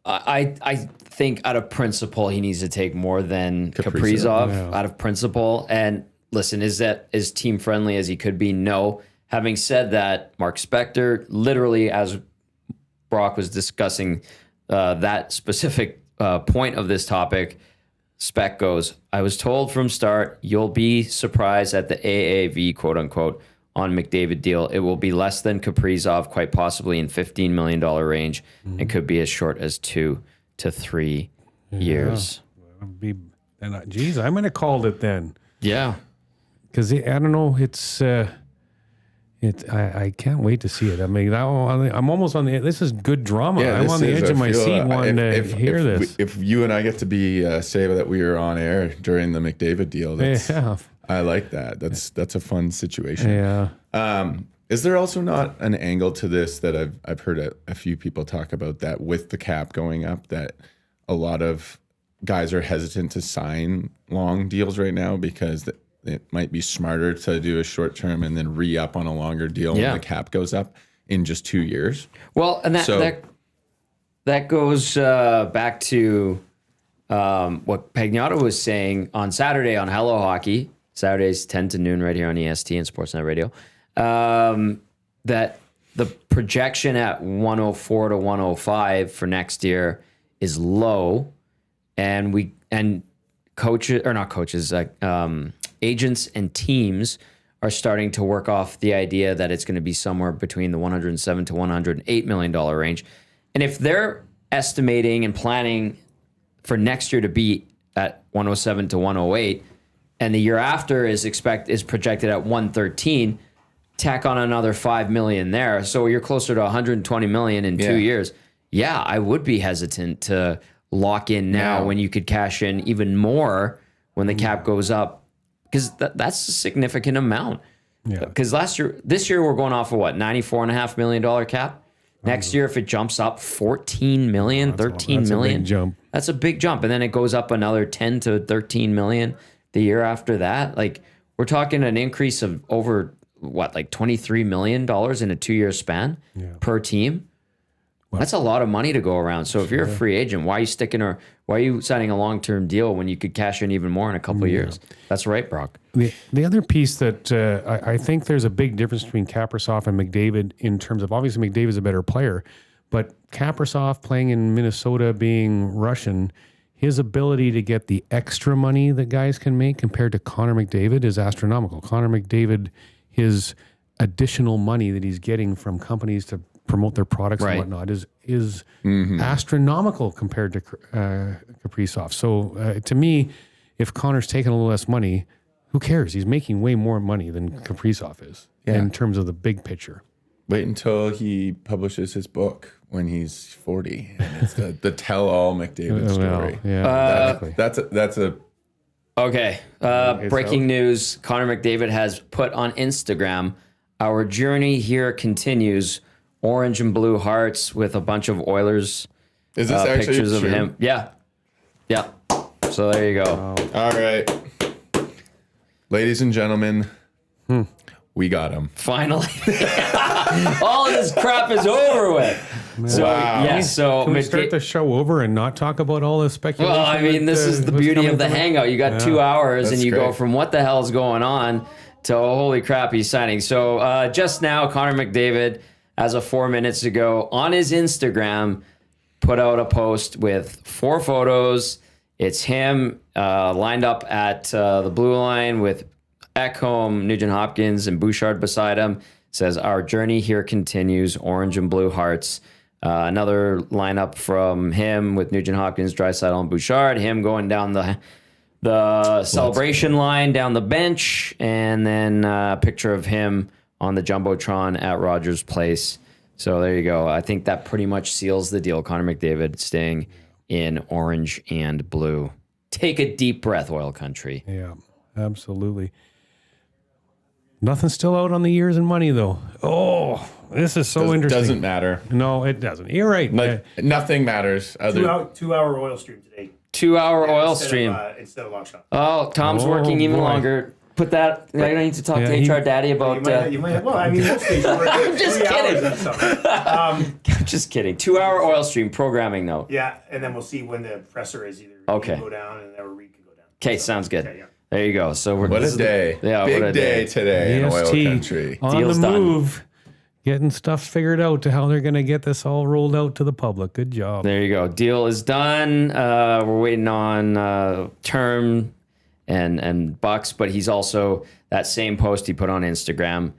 I think out of principle, he needs to take more than Kaprizov out of principle. And listen, is that as team friendly as he could be? No. Having said that, Mark Spector, literally as Brock was discussing that specific point of this topic, Spec goes, I was told from start, you'll be surprised at the AAV, quote unquote, on McDavid deal. It will be less than Kaprizov, quite possibly in $15 million range, and could be as short as 2 to 3 years. Geez, I'm going to call it then. Yeah. Because I don't know, I can't wait to see it. I mean, I'm almost on the. This is good drama. Yeah, I'm on the edge of my seat wanting to hear this. If you and I get to be say that we were on air during the McDavid deal, I like that. That's a fun situation. Yeah. Is there also not an angle to this that I've heard a few people talk about, that with the cap going up, that a lot of guys are hesitant to sign long deals right now because it might be smarter to do a short term and then re-up on a longer deal when the cap goes up in just 2 years. Well, and that goes back to what Pagnotta was saying on Saturday on Hello Hockey. Saturdays 10 to noon right here on EST and Sportsnet Radio. That the projection at 104 to 105 for next year is low, and agents and teams are starting to work off the idea that it's going to be somewhere between the $107 to $108 million range. And if they're estimating and planning for next year to be at 107 to 108, and the year after is projected at 113. Tack on another $5 million there, so you're closer to 120 million in 2 years. Yeah, I would be hesitant to lock in now when you could cash in even more when the cap goes up, because that's a significant amount. Yeah. Because this year we're going off of what, $94.5 million cap. Next year, if it jumps up 14 million, 13 million, a big jump. That's a big jump, and then it goes up another 10 to 13 million the year after that. Like, we're talking an increase of over what, like $23 million in a 2-year span per team. That's a lot of money to go around. So if you're a free agent, why are you signing a long-term deal when you could cash in even more in a couple of years? That's right, Brock. The other piece that I think there's a big difference between Kaprizov and McDavid in terms of, obviously McDavid's a better player, but Kaprizov playing in Minnesota, being Russian, his ability to get the extra money that guys can make compared to Connor McDavid is astronomical. Connor McDavid, his additional money that he's getting from companies to promote their products and whatnot is astronomical compared to Kaprizov. So to me, if Connor's taking a little less money, who cares? He's making way more money than Kaprizov is in terms of the big picture. Wait until he publishes his book when he's 40. And it's the tell-all McDavid story. That's a Okay. Breaking news. Connor McDavid has put on Instagram, "Our journey here continues." Orange and blue hearts with a bunch of Oilers Is this actually pictures of true? him. Yeah. So there you go. All right. Ladies and gentlemen, we got him. Finally. All of this crap is over with. So, so Can we start the show over and not talk about all this speculation? Well, I mean, this is the beauty of the hangout. You got 2 hours and you go from what the hell is going on to holy crap, he's signing. So just now, Connor McDavid, as of 4 minutes ago, on his Instagram, put out a post with 4 photos. It's him lined up at the blue line with Ekholm, Nugent Hopkins, and Bouchard beside him. It says, "Our journey here continues," orange and blue hearts. Another lineup from him with Nugent Hopkins, Draisaitl, and Bouchard. Him going down the celebration line, down the bench, and then a picture of him on the Jumbotron at Rogers Place. So there you go. I think that pretty much seals the deal. Connor McDavid staying in orange and blue. Take a deep breath, Oil Country. Yeah, absolutely. Nothing's still out on the years and money, though. Oh, this is so interesting. Doesn't matter. No, it doesn't. You're right. Nothing matters. 2-hour oil stream today. 2-hour oil stream. Instead of long shot. Oh, Tom's working even boy. longer. Put that. I don't need to talk to HR Daddy about. You might, well, I mean, most days you work I'm just 3 hours kidding. and stuff. Just kidding. 2-hour oil stream programming though. Yeah, and then we'll see when the presser is either Okay. can go down and then Reed can go down. Okay, sounds good. Okay, yeah. There you go. So What a day. Yeah, Big what a day day. today in Oil EST Country. on Deal's the done. move, getting stuff figured out to how they're going to get this all rolled out to the public. Good job. There you go. Deal is done. We're waiting on term and bucks, but he's also, that same post he put on Instagram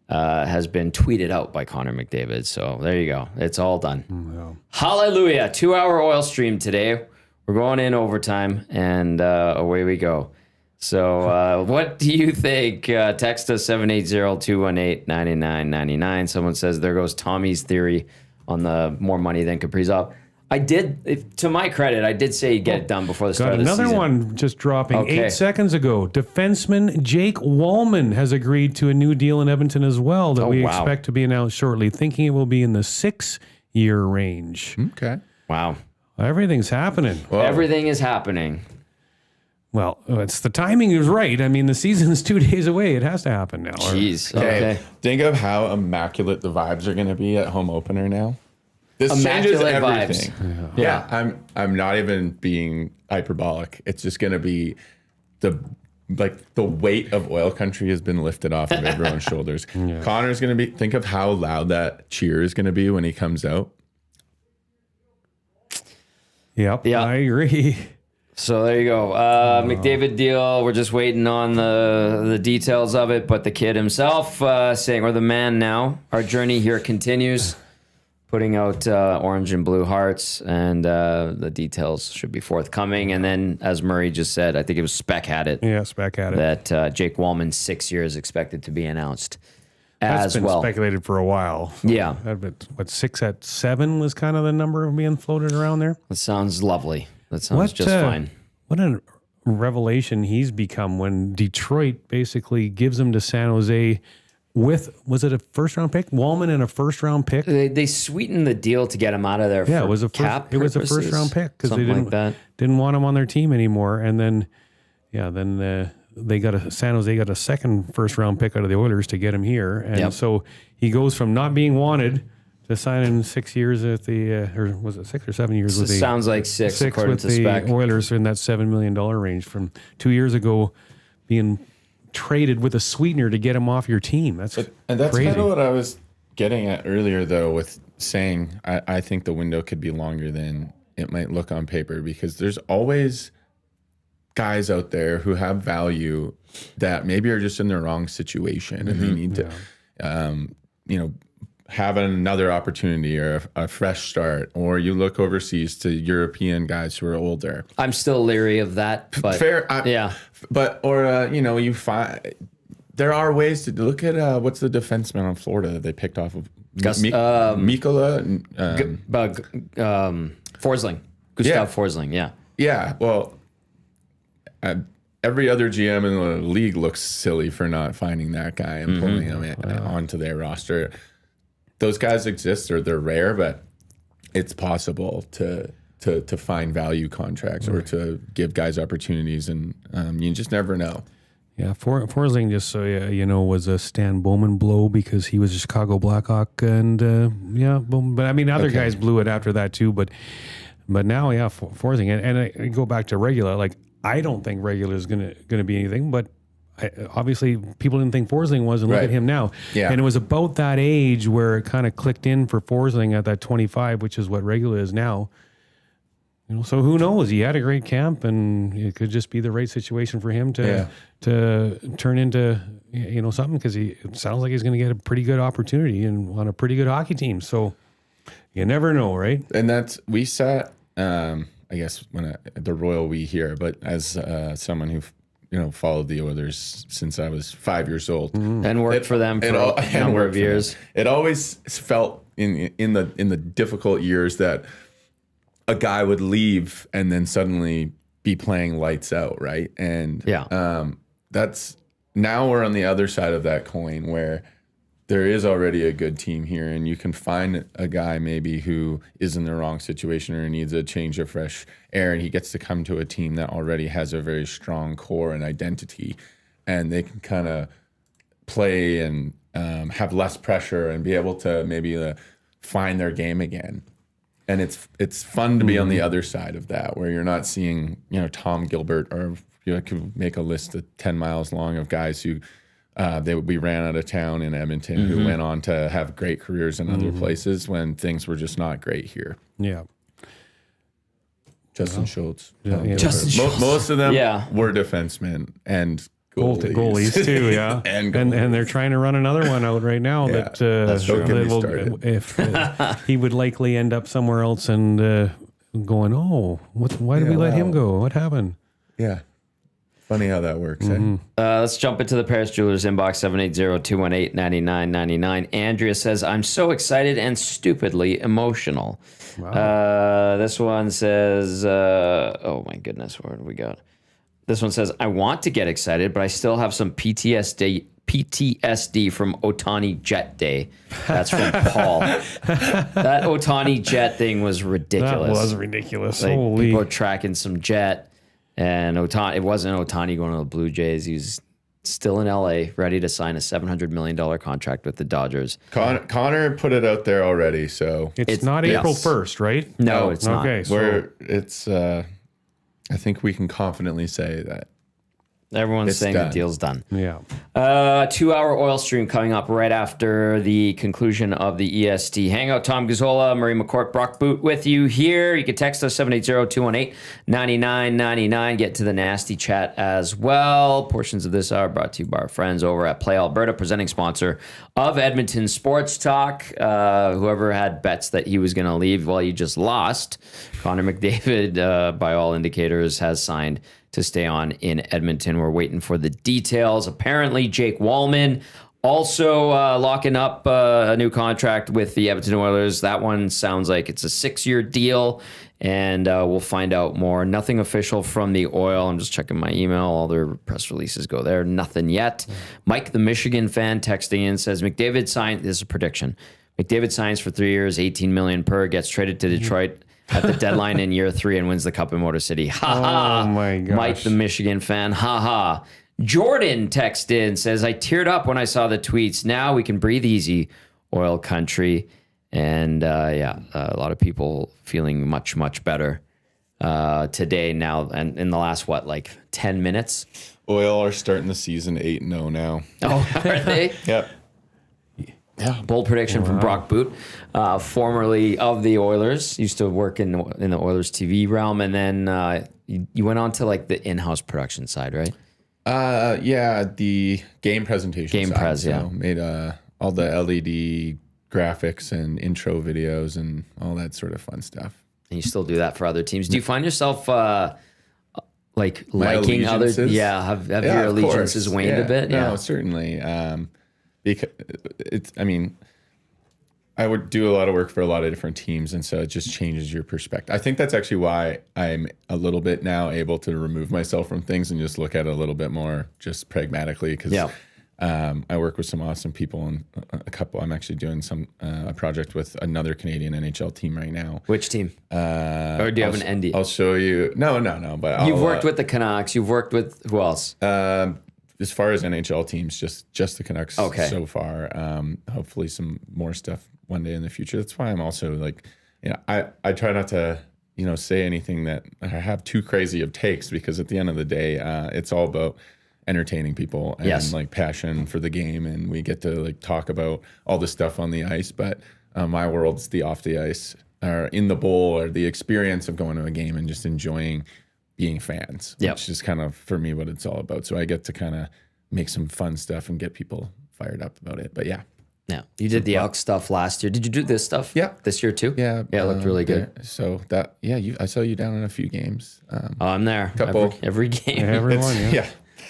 has been tweeted out by Connor McDavid. So there you go. It's all done. Hallelujah. 2-hour oil stream today. We're going in overtime, and away we go. So what do you think? Text us 780-218-9999. Someone says, there goes Tommy's theory on the more money than Kaprizov. I did, to my credit, I did say get it done before the start Got of the another season. one just dropping Okay. 8 seconds ago. Defenseman Jake Wallman has agreed to a new deal in Edmonton as well that we wow. expect to be announced shortly, thinking it will be in the 6-year range. Okay. Wow. Everything's happening. Well, Everything is happening. Well, it's the timing is right. I mean, the season's 2 days away. It has to happen now. Jeez. okay. Okay. Think of how immaculate the vibes are going to be at home opener now. This changes Immaculate everything. vibes. Yeah, I'm not even being hyperbolic. It's just going to be the weight of Oil Country has been lifted off of everyone's shoulders. Connor's going to be. Think of how loud that cheer is going to be when he comes out. Yep. Yeah. I agree. So there you go. McDavid deal. We're just waiting on the details of it. But the kid himself saying, we're the man now. Our journey here continues. putting out orange and blue hearts, and the details should be forthcoming. And then, as Murray just said, I think it was Spec had it. Yeah, Spec had it. That Jake Wallman 6 years expected to be announced That's as been well. speculated for a while. Yeah. What, 6 at 7 was kind of the number being floated around there? That sounds lovely. That sounds just fine. What a revelation he's become when Detroit basically gives him to San Jose with, was it a first-round pick? Wallman and a first-round pick? They sweetened the deal to get him out of there. Yeah, for it was a cap it was a purposes, first-round pick because they something like that. didn't want him on their team anymore. And then, they got San Jose got a second first-round pick out of the Oilers to get him here. And so he goes from not being wanted to signing 6 years at the, or was it 6 or 7 years with the... Sounds like six according with to the Spec. Oilers in that $7 million range from 2 years ago, being traded with a sweetener to get him off your team. That's And that's crazy. kind of what I was getting at earlier, though, with saying I think the window could be longer than it might look on paper, because there's always guys out there who have value that maybe are just in the wrong situation and they need to, have another opportunity or a fresh start. Or you look overseas to European guys who are older. I'm still leery of that, but Fair, yeah. But you find there are ways to look at what's the defenseman on Florida that they picked off of Mikola. Forsling, Gustav Forsling, yeah. Yeah, well, every other GM in the league looks silly for not finding that guy and pulling him onto their roster. Those guys exist, or they're rare, but it's possible to find value contracts or to give guys opportunities, and you just never know. Yeah, Forsling, just so was a Stan Bowman blow because he was a Chicago Blackhawk, and but I mean other guys blew it after that too. But now, Forsling, and I go back to regular. Like, I don't think regular is gonna be anything, but obviously people didn't think Forsling was, and look at him now. Yeah. And it was about that age where it kind of clicked in for Forsling at that 25, which is what regular is now. So who knows? He had a great camp, and it could just be the right situation for him to turn into something, because it sounds like he's going to get a pretty good opportunity and on a pretty good hockey team. So you never know, right? And we sat, I guess the royal we here, but as someone who followed the Oilers since I was 5 years old And worked for them for a number of years. It always felt in the difficult years that a guy would leave and then suddenly be playing lights out, right? And that's now we're on the other side of that coin, where there is already a good team here, and you can find a guy maybe who is in the wrong situation or needs a change of fresh air, and he gets to come to a team that already has a very strong core and identity, and they can kind of play and have less pressure and be able to maybe find their game again. And it's fun to be on the other side of that, where you're not seeing Tom Gilbert, or you could make a list of 10 miles long of guys who we ran out of town in Edmonton, who went on to have great careers in other places when things were just not great here. Yeah. Justin Schultz. Justin Schultz. Most of them were defensemen and goalies too, yeah. and they're trying to run another one out right now That's true. Don't get me started. if he would likely end up somewhere else and going, why did we let him go? What happened? Yeah. Funny how that works. Let's jump into the Paris Jewelers inbox, 780-218-9999. Andrea says, I'm so excited and stupidly emotional. Wow. This one says, oh my goodness, where do we got? This one says, I want to get excited, but I still have some PTSD from Otani Jet Day. That's from Paul. That Otani Jet thing was ridiculous. That was ridiculous. Like, Holy. people are tracking some jet, and it wasn't Otani going to the Blue Jays. He was still in LA, ready to sign a $700 million contract with the Dodgers. Connor put it out there already, so It's not April 1st, right? No, it's not. Okay, so I think we can confidently say that Everyone's It's saying done. the deal's done. Yeah. 2-hour oil stream coming up right after the conclusion of the EST Hangout. Tom Gazzola, McCourt, Brock Boot with you here. You can text us 780-218-9999. Get to the nasty chat as well. Portions of this are brought to you by our friends over at Play Alberta, presenting sponsor of Edmonton Sports Talk. Whoever had bets that he was going to leave, well, you just lost. Connor McDavid, by all indicators, has signed to stay on in Edmonton. We're waiting for the details. Apparently, Jake Wallman also locking up a new contract with the Edmonton Oilers. That one sounds like it's a 6-year deal, and we'll find out more. Nothing official from the Oil. I'm just checking my email. All their press releases go there. Nothing yet. Mike, the Michigan fan, texting in says, McDavid signed, this is a prediction, McDavid signs for 3 years, $18 million per, gets traded to Detroit at the deadline in year 3 and wins the Cup in Motor City. Ha ha. Oh my gosh. Mike, the Michigan fan. Ha ha. Jordan texted in, says, I teared up when I saw the tweets. Now we can breathe easy, Oil Country. And a lot of people feeling much, much better today now. And in the last, 10 minutes? Oil are starting the season 8-0 now. Oh, are they? Yep. Yeah, bold prediction from Brock Boot, formerly of the Oilers. Used to work in the Oilers TV realm, and then you went on to the in-house production side, right? Yeah, the game presentation. Game side. pres, yeah. So made all the LED graphics and intro videos and all that sort of fun stuff. And you still do that for other teams. Do you find yourself liking other? allegiances? Yeah, have your of allegiances course. waned a bit? No, Yeah, certainly. Because I would do a lot of work for a lot of different teams, and so it just changes your perspective. I think that's actually why I'm a little bit now able to remove myself from things and just look at it a little bit more just pragmatically. Because I work with some awesome people, and a couple. I'm actually doing a project with another Canadian NHL team right now. Which team? Or do you have an ND? I'll show you. No. But You've worked with the Canucks. You've worked with who else? As far as NHL teams, just the Canucks so far. Hopefully some more stuff one day in the future. That's why I'm also I try not to, say anything that I have too crazy of takes, because at the end of the day, it's all about entertaining people and passion for the game. And we get to talk about all the stuff on the ice, but my world's the off the ice or in the bowl, or the experience of going to a game and just enjoying being fans, which is kind of, for me, what it's all about. So I get to kind of make some fun stuff and get people fired up about it. But yeah, you did the Elk stuff last year. Did you do this stuff? Yeah. This year too? Yeah. It looked really good. So I saw you down in a few games. I'm there. Couple. Every game. Everyone, yeah.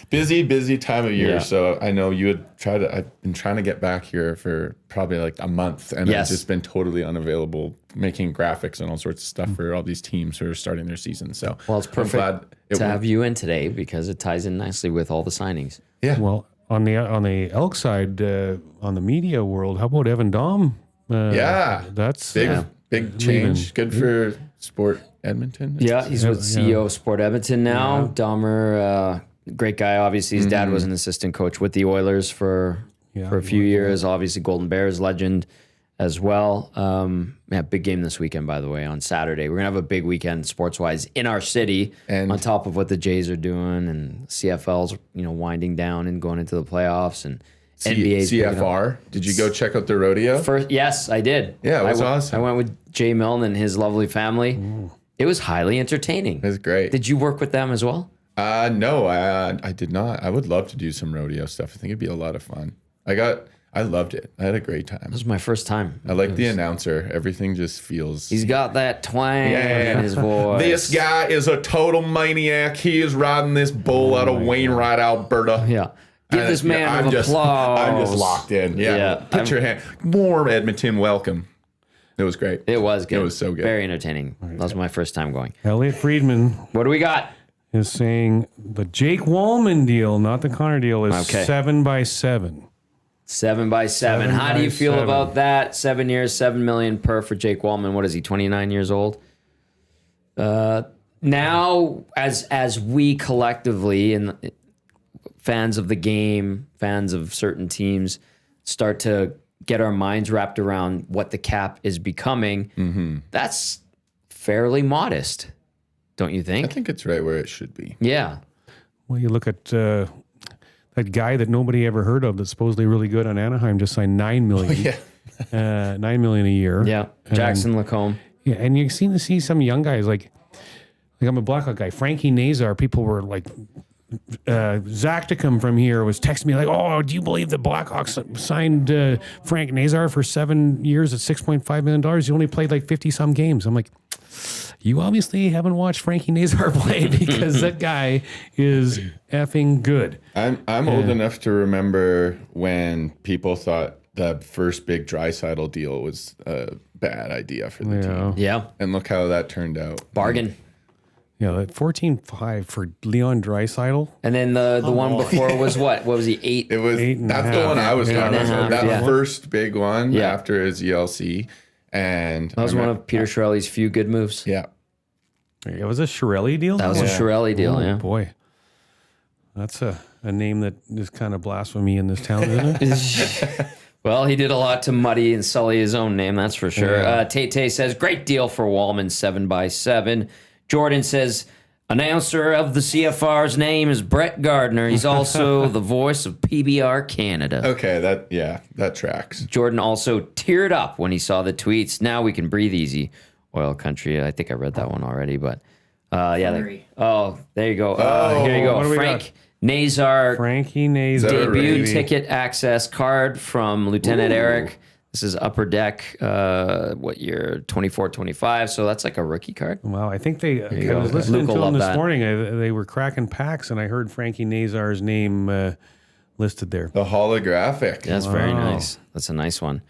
Busy time of year. Yeah. So I know you would I've been trying to get back here for probably a month, and I've just been totally unavailable, making graphics and all sorts of stuff for all these teams who are starting their season. So Well, it's perfect to have you in today, because it ties in nicely with all the signings. Yeah. Well, on the Elk side, on the media world, how about Evan Dom? That's big change. Good for Sport Edmonton. Yeah, he's with CEO of Sport Edmonton now. Dahmer, great guy. Obviously, his dad was an assistant coach with the Oilers for a few years. Obviously, Golden Bears legend as well. Big game this weekend, by the way, on Saturday. We're going to have a big weekend sports-wise in our city, and on top of what the Jays are doing, and CFL's winding down and going into the playoffs, and NBA's CFR. Did you go check out the rodeo? Yes, I did. Yeah, it was awesome. I went with Jay Milne and his lovely family. Ooh. It was highly entertaining. It was great. Did you work with them as well? No, I did not. I would love to do some rodeo stuff. I think it'd be a lot of fun. I loved it. I had a great time. This was my first time. I like the announcer. Everything just feels... He's got that twang in his voice. This guy is a total maniac. He is riding this bull out of Wainwright, Alberta. Yeah. Give this man applause. I'm just locked in. Yeah. Put your hand... Warm Edmonton welcome. It was great. It was good. It was so good. Very entertaining. That was my first time going. Elliot Friedman. What do we got? Is saying the Jake Wallman deal, not the Connor deal, is 7x7. 7x7. How do you feel about that? 7 years, $7 million per for Jake Wallman. What is he? 29 years old. Now, as we collectively and fans of the game, fans of certain teams, start to get our minds wrapped around what the cap is becoming, that's fairly modest, don't you think? I think it's right where it should be. Yeah. Well, you look at that guy that nobody ever heard of that's supposedly really good on Anaheim just signed $9 million. $9 million a year. Yeah, Jackson Lacombe. Yeah, and you seem to see some young guys like I'm a Blackhawk guy, Frankie Nazar. People were like, Zach Dickham from here was texting me like, "Oh, do you believe the Blackhawks signed Frank Nazar for 7 years at $6.5 million? He only played like 50 some games." I'm like, you obviously haven't watched Frankie Nazar play because that guy is effing good. I'm old enough to remember when people thought the first big Draisaitl deal was a bad idea for the team. Yeah, And look how that turned out. bargain. Yeah, like 14.5 for Leon Draisaitl. And then the one before was what? What was he, 8? It was 8.5. that's the one I was Yeah. talking about. 8.5, That yeah. first big one Yeah. after his ELC. And That was one of Peter Chiarelli's few good moves. yeah. It was a Chiarelli deal. That was a Chiarelli deal, Oh, yeah. boy, that's a name that is kind of blasphemy in this town, isn't it? Well, he did a lot to muddy and sully his own name, that's for sure. Yeah. Tay says, great deal for Wallman 7x7. Jordan says, announcer of the CFR's name is Brett Gardner. He's also the voice of PBR Canada. Okay, that tracks. Jordan also teared up when he saw the tweets. Now we can breathe easy. Oil Country. I think I read that one already, but there you go. Here you go. what do we Frank Nazar Frankie Nazar. debut baby. ticket access card from Lieutenant Eric. This is Upper Deck, what year? 24-25. So that's like a rookie card. Wow, I think I go. was listening Luke will to them love this that. morning. They were cracking packs, and I heard Frankie Nazar's name listed there. The holographic. That's very nice. That's a nice one.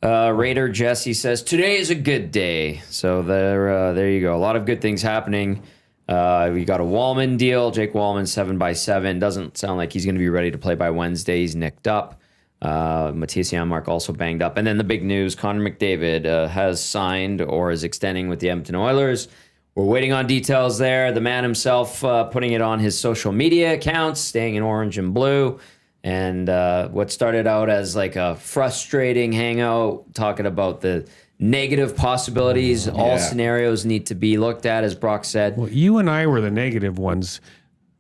Raider Jesse says, today is a good day. So there you go. A lot of good things happening. We got a Wallman deal. Jake Wallman 7x7. Doesn't sound like he's going to be ready to play by Wednesday. He's nicked up. Matthias Janmark also banged up. And then the big news, Connor McDavid has signed or is extending with the Edmonton Oilers. We're waiting on details there. The man himself putting it on his social media accounts, staying in orange and blue. And what started out as like a frustrating hangout, talking about the negative possibilities. All scenarios need to be looked at, as Brock said. Well, you and I were the negative ones.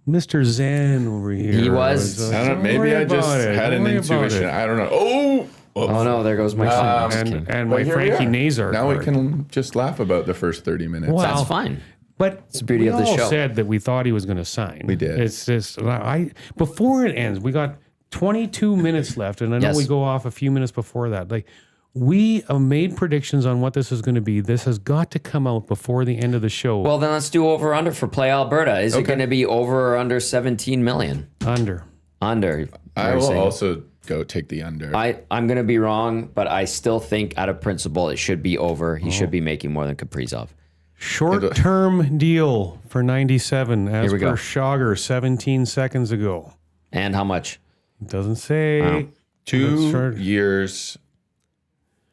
Mr. Zen over here. He was. I don't know. Maybe I just had an intuition. I don't know. Oh no, there goes my phone. Just kidding. And my here we Frankie are. Nazar. Now we card. can just laugh about the first 30 minutes. Well, That's fine. But It's the beauty of the all show. said that we thought he was going to sign. We did. It's just before it ends, we got 22 minutes left, and I know Yes. we go off a few minutes before that. Like we have made predictions on what this is going to be. This has got to come out before the end of the show. Well, then let's do over under for Play Alberta. Is it going to be over or under 17 million? Under. Under. I You're will saying. also go take the under. I'm going to be wrong, but I still think out of principle it should be over. He should be making more than Kaprizov. Short-term deal for 97 as Here we per go. Schauger 17 seconds ago. And how much? It doesn't say. 2 Short- years,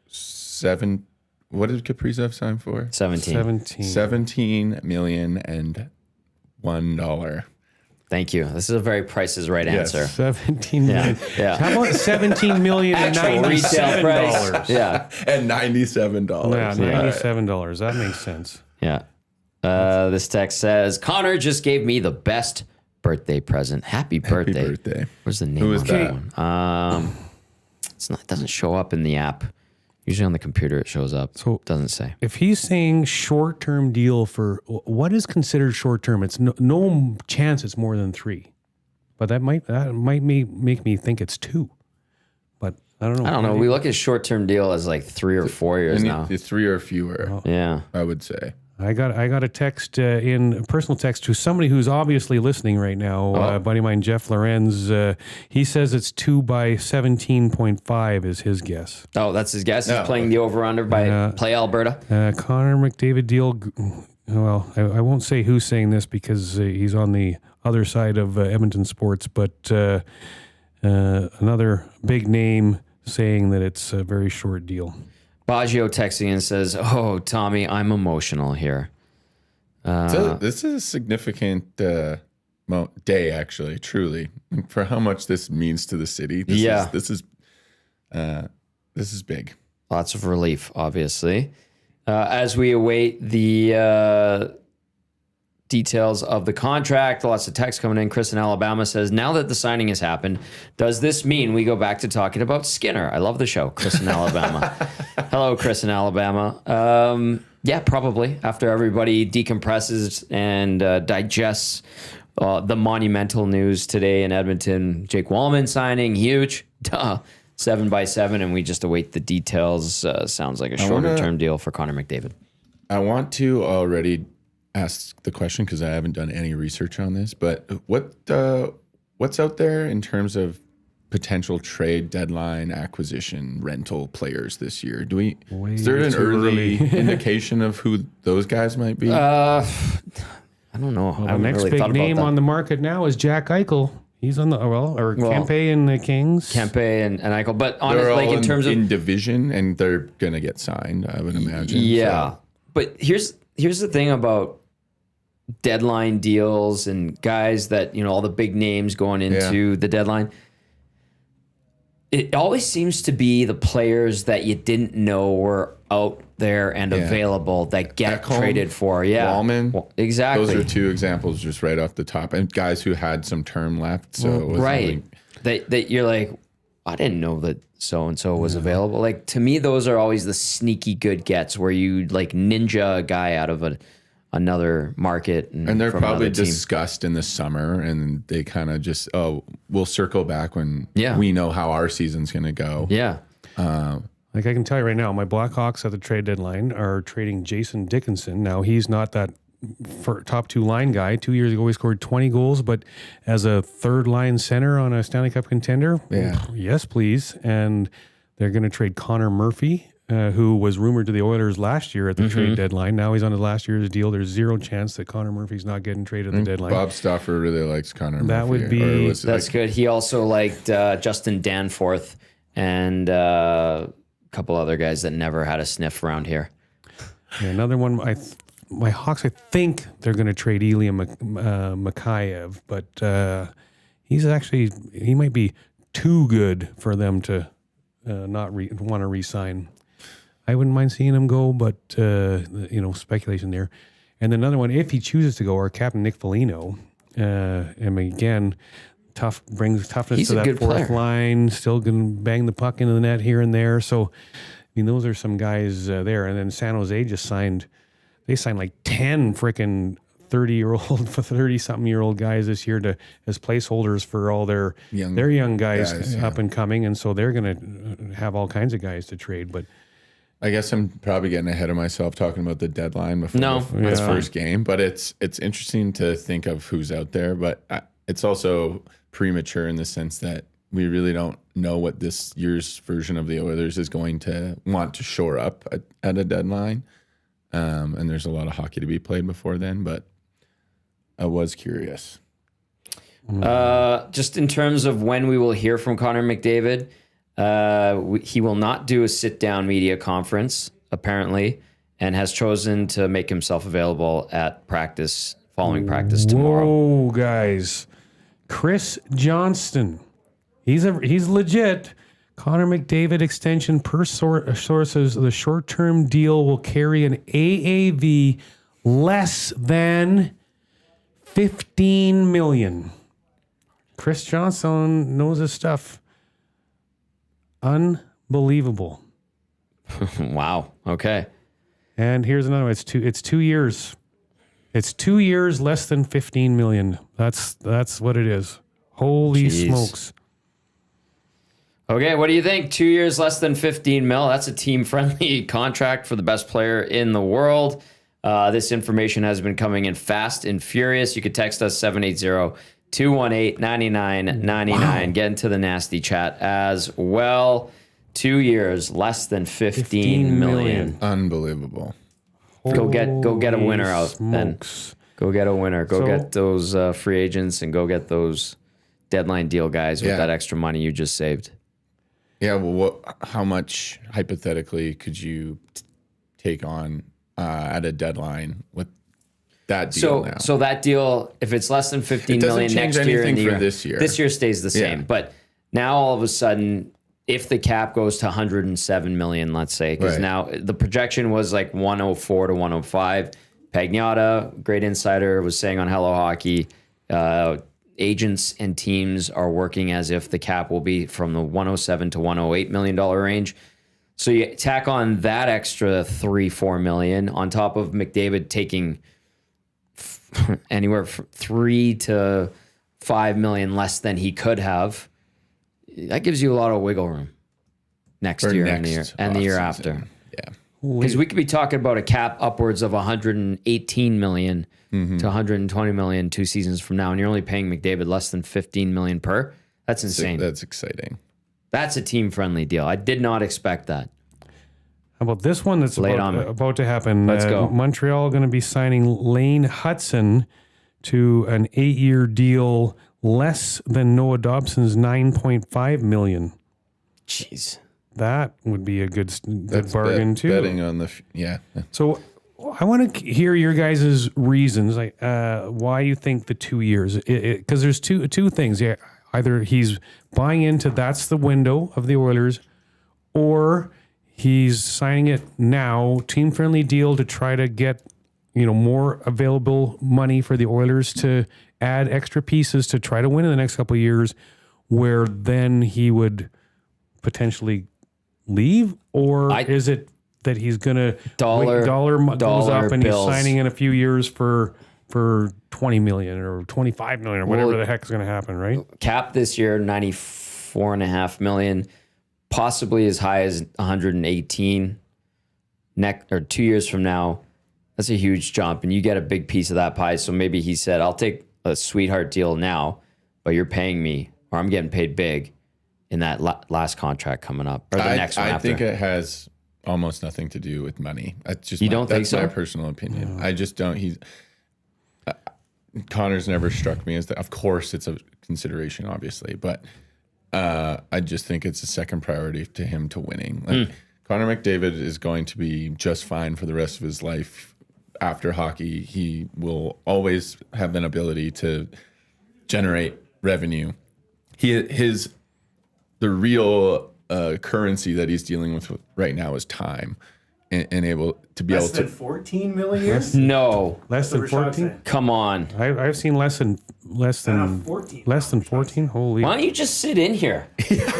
7. What did Kaprizov sign for? 17. 17. $17 million and $1. Thank you. This is a very Price is Right Yes. answer. 17 million. Yeah. How about 17 million and Actual retail $97? price. Yeah. And $97. Yeah, $97. That makes sense. Yeah. This text says, Connor just gave me the best birthday present. Happy birthday. Happy birthday. Where's the name Who is on that? one? It doesn't show up in the app. Usually on the computer it shows up. So- Doesn't say. If he's saying short-term deal for what is considered short-term, it's no chance it's more than 3. But that might make me think it's 2. But I don't know. I don't know. We look at short-term deal as like 3 or 4 years And now. it's 3 or fewer, Yeah. I would say. I got a text a personal text to somebody who's obviously listening right now. A buddy of mine, Jeff Lorenz. He says it's 2 by 17.5 is his guess. Oh, that's his guess. He's No. playing the over-under by Play Alberta. Connor McDavid deal. Well, I won't say who's saying this because he's on the other side of Edmonton sports, but another big name saying that it's a very short deal. Baggio texting and says, oh, Tommy, I'm emotional here. So this is a significant day, actually, truly, for how much this means to the city. This is big. Lots of relief, obviously. As we await the details of the contract. Lots of text coming in. Chris in Alabama says, now that the signing has happened, does this mean we go back to talking about Skinner? I love the show, Chris in Alabama. Hello, Chris in Alabama. Yeah, probably. After everybody decompresses and digests the monumental news today in Edmonton, Jake Wallman signing, huge, 7x7, and we just await the details. Sounds like a shorter-term deal for Connor McDavid. I want to already ask the question because I haven't done any research on this, but what's out there in terms of potential trade deadline, acquisition, rental players this year? Is there an early indication of who those guys might be? I don't know. Well, the next big name on the market now is Jack Eichel. He's on the Kempe and the Kings. Kempe and Eichel, but honestly, They're all like in terms of in division, and they're gonna get signed, I would imagine. yeah. So. But here's the thing about deadline deals and guys that, all the big names going into the deadline. It always seems to be the players that you didn't know were out there and available that get traded for. Yeah. Wallman. Well, exactly. Those are two examples just right off the top. And guys who had some term left. So it wasn't that you're like, I didn't know that so-and-so was available. Like, to me, those are always the sneaky good gets where you like ninja a guy out of another market. And they're probably discussed in the summer, and they kind of just, we'll circle back when we know how our season's going to go. Yeah. Like I can tell you right now, my Blackhawks at the trade deadline are trading Jason Dickinson. Now, he's not that top two line guy. 2 years ago, he scored 20 goals, but as a third line center on a Stanley Cup contender, yes, please. And they're going to trade Connor Murphy, who was rumored to the Oilers last year at the trade deadline. Now he's on his last year's deal. There's zero chance that Connor Murphy's not getting traded at the deadline. Bob Stauffer really likes Connor Murphy. That would be... That's good. He also liked Justin Danforth and a couple other guys that never had a sniff around here. Yeah, another one, my Hawks, I think they're going to trade Ilya Mikheyev, but he might be too good for them to not want to re-sign. I wouldn't mind seeing him go, but speculation there. And another one, if he chooses to go, our captain Nick Foligno, and again, brings toughness He's to a that good fourth player. line, still going to bang the puck into the net here and there. So, those are some guys there. And then San Jose just signed like 10 freaking 30-something-year-old guys this year as placeholders for all their young guys up and coming. And so they're going to have all kinds of guys to trade. But I guess I'm probably getting ahead of myself talking about the deadline before this first game. But it's interesting to think of who's out there. But it's also premature in the sense that we really don't know what this year's version of the Oilers is going to want to shore up at a deadline. And there's a lot of hockey to be played before then, but I was curious. Just in terms of when we will hear from Connor McDavid, he will not do a sit-down media conference, apparently, and has chosen to make himself available at practice, following practice tomorrow. Whoa, guys. Chris Johnston. He's legit. Connor McDavid extension per sources. The short-term deal will carry an AAV less than $15 million. Chris Johnson knows his stuff. Unbelievable. Wow. Okay. And here's another one. It's 2 years. It's 2 years, less than $15 million. That's what it is. Holy smokes. Okay, what do you think? 2 years, less than 15 mil. That's a team-friendly contract for the best player in the world. This information has been coming in fast and furious. You could text us 780-218-9999. Get into the nasty chat as well. 2 years, less than 15 million. Unbelievable. Go get a winner out smokes. then. Go get a winner. Go get those free agents and go get those deadline deal guys with that extra money you just saved. Yeah, well, how much hypothetically could you take on at a deadline with that deal now? So that deal, if it's less than 15 million next year, anything for this year. This year stays the same. But now all of a sudden, if the cap goes to 107 million, let's say, because now the projection was like 104 to 105, Pagnotta, great insider, was saying on Hello Hockey, agents and teams are working as if the cap will be from the $107 to $108 million range. So you tack on that extra $3-4 million on top of McDavid taking anywhere from $3 to $5 million less than he could have. That gives you a lot of wiggle room next year and the year after. Yeah. Because we could be talking about a cap upwards of $118 million to $120 million 2 seasons from now, and you're only paying McDavid less than $15 million per. That's insane. That's exciting. That's a team-friendly deal. I did not expect that. How about this one that's about to happen? Let's go. Montreal going to be signing Lane Hudson to an 8-year deal, less than Noah Dobson's $9.5 million. Jeez. That would be a good bargain too. Betting on the So I want to hear your guys' reasons, like why you think the 2 years. Because there's two things. Yeah, either he's buying into that's the window of the Oilers, or he's signing it now, team friendly deal to try to get more available money for the Oilers to add extra pieces to try to win in the next couple of years, where then he would potentially leave, or is it that he's gonna dollar goes up and bills. he's signing in a few years for $20 million or $25 million or whatever the heck is going to happen, right? Cap this year $94.5 million, possibly as high as 118. 2 years from now, that's a huge jump, and you get a big piece of that pie. So maybe he said, "I'll take a sweetheart deal now, but you're paying me, or I'm getting paid big in that last contract coming up, or the next one after." I think it has almost nothing to do with money. That's just think so? My personal opinion. I just don't. Connor's never struck me as that. Of course, it's a consideration, obviously, but I just think it's a second priority to him to winning. Connor McDavid is going to be just fine for the rest of his life. After hockey, he will always have an ability to generate revenue. The real currency that he's dealing with right now is time, and able to be Less able than to 14 million? No, Less than 14? come on. I've seen less than 14. Less than 14. Holy. Why don't you just sit in here?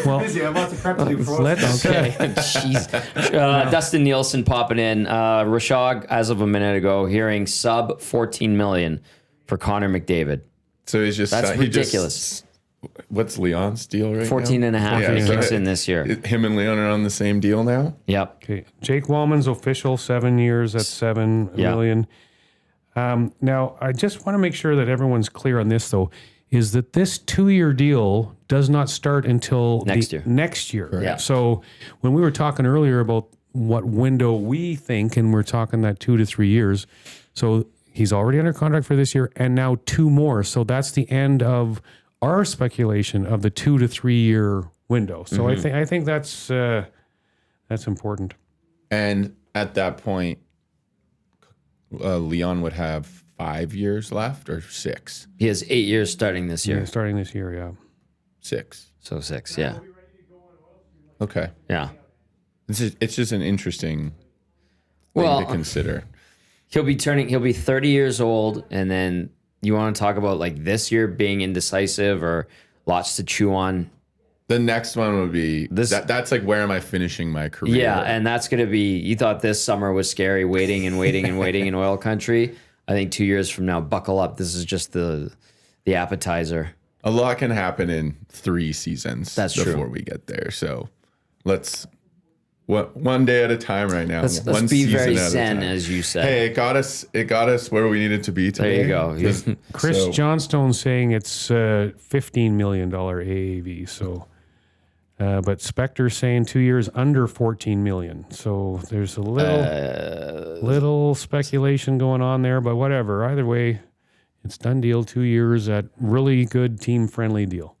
Well, Busy. I have lots of prep to do before. Okay. Jeez. Dustin Nielsen popping in. Rashog, as of a minute ago, hearing sub $14 million for Connor McDavid. So he's just That's ridiculous. What's Leon's deal right 14 now? and a half Yeah, he so kicks in this year. Him and Leon are on the same deal now. Yep. Okay, Jake Wallman's official 7 years at $7 million. Now, I just want to make sure that everyone's clear on this, though, is that this 2-year deal does not start until next year. Yeah. So when we were talking earlier about what window we think, and we're talking that 2 to 3 years, so he's already under contract for this year, and now 2 more. So that's the end of our speculation of the 2 to 3 year window. So I think that's important. And at that point, Leon would have 5 years left or 6. He has 8 years starting this year. Yeah, starting this year, yeah. 6. So 6, yeah. Okay. Yeah. It's just an interesting thing to consider. He'll be 30 years old, and then you want to talk about like this year being indecisive or lots to chew on. The next one would be that's like, where am I finishing my career? Yeah, and that's going to be, you thought this summer was scary, waiting in oil country. I think 2 years from now, buckle up. This is just the appetizer. A lot can happen in 3 seasons before we get there. So let's one day at a time right now. Let's one be season very at a zen, time. as you said. Hey, it got us where we needed to be today. There you go. Chris Johnstone saying it's $15 million AAV. So, but Spectre saying 2 years under $14 million. So there's a little speculation going on there, but whatever. Either way, it's done deal. 2 years at really good team friendly deal.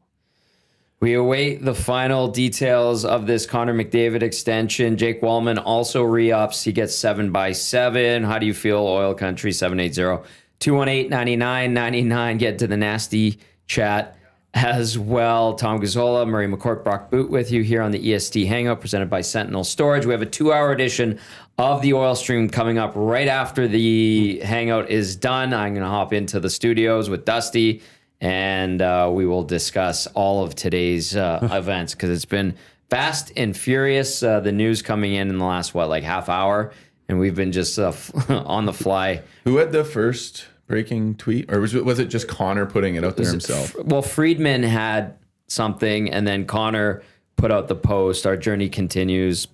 We await the final details of this Connor McDavid extension. Jake Wallman also re-ups. He gets 7 by 7. How do you feel, Oil Country? 780-218-9999. Get to the nasty chat as well. Tom Gazzola, Murray McCourt, Brock Boot with you here on the EST Hangout presented by Sentinel Storage. We have a 2-hour edition of the Oil Stream coming up right after the Hangout is done. I'm going to hop into the studios with Dusty, and we will discuss all of today's events because it's been fast and furious. The news coming in the last, half hour, and we've been just on the fly. Who had the first breaking tweet, or was it just Connor putting it out there himself? Well, Friedman had something, and then Connor put out the post. Our journey continues,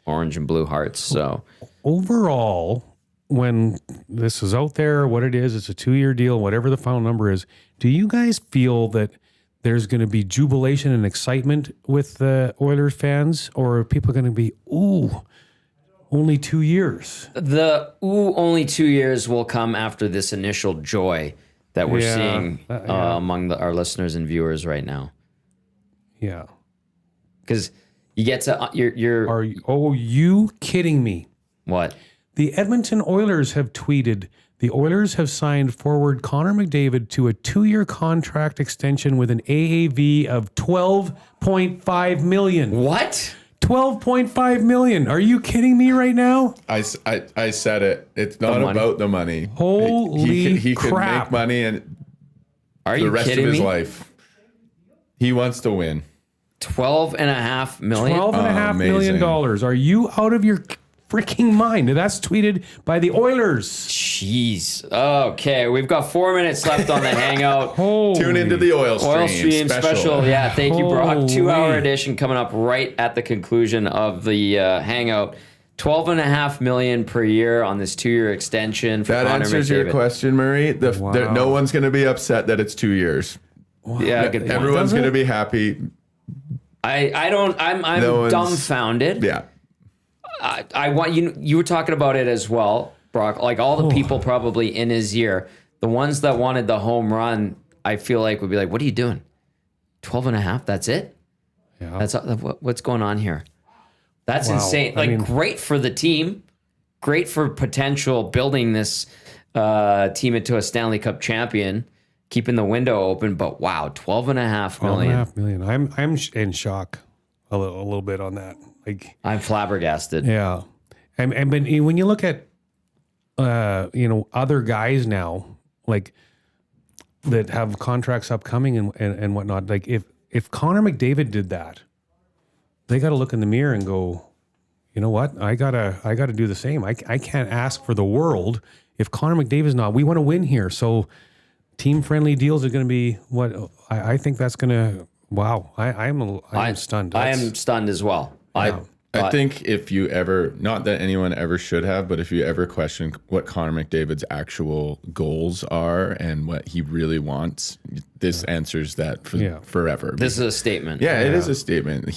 orange and blue hearts. So overall, when this is out there, what it is, it's a 2-year deal, whatever the final number is. Do you guys feel that there's going to be jubilation and excitement with the Oilers fans, or are people going to be, ooh, only 2 years? The only 2 years will come after this initial joy that we're seeing among our listeners and viewers right now. Yeah. Because you get to Are you kidding me? what? The Edmonton Oilers have tweeted, the Oilers have signed forward Connor McDavid to a 2-year contract extension with an AAV of $12.5 million. What? $12.5 million. Are you kidding me right now? I said it. It's not about the money. Holy he could crap. make money and Are the you rest of kidding his me? life. He wants to win. $12.5 million. $12.5 million. Amazing. Are you out of your freaking mind? That's tweeted by the Oilers. Jeez. Okay, we've got 4 minutes left on the Hangout. Tune into the Oil Stream, special. Yeah, thank you, Brock. Holy. 2-hour edition coming up right at the conclusion of the Hangout. $12.5 million per year on this 2-year extension for That Connor answers McDavid. your question, Murray. Wow. No one's going to be upset that it's 2 years. Yeah, good point. Everyone's Does it? going to be happy. I'm No one's- dumbfounded. Yeah. I want you were talking about it as well, Brock. Like all the people probably in his ear, the ones that wanted the home run, I feel like would be like, what are you doing? 12.5, that's it? Yeah. That's what's going on here. That's Wow. insane. I Like mean- great for the team, great for potential building this team into a Stanley Cup champion, keeping the window open, but wow, $12.5 million. $12.5 million. I'm in shock a little bit on that. Like, I'm flabbergasted. yeah. And but when you look at other guys now, like that have contracts upcoming and whatnot, like if Connor McDavid did that, they got to look in the mirror and go, you know what? I gotta do the same. I can't ask for the world if Connor McDavid's not. We want to win here, so team friendly deals are going to be what I think that's going to. Wow, I'm stunned. I am stunned as well. I think if you ever, not that anyone ever should have, but if you ever question what Connor McDavid's actual goals are and what he really wants, this answers that forever. This is a statement. Yeah, it is a statement.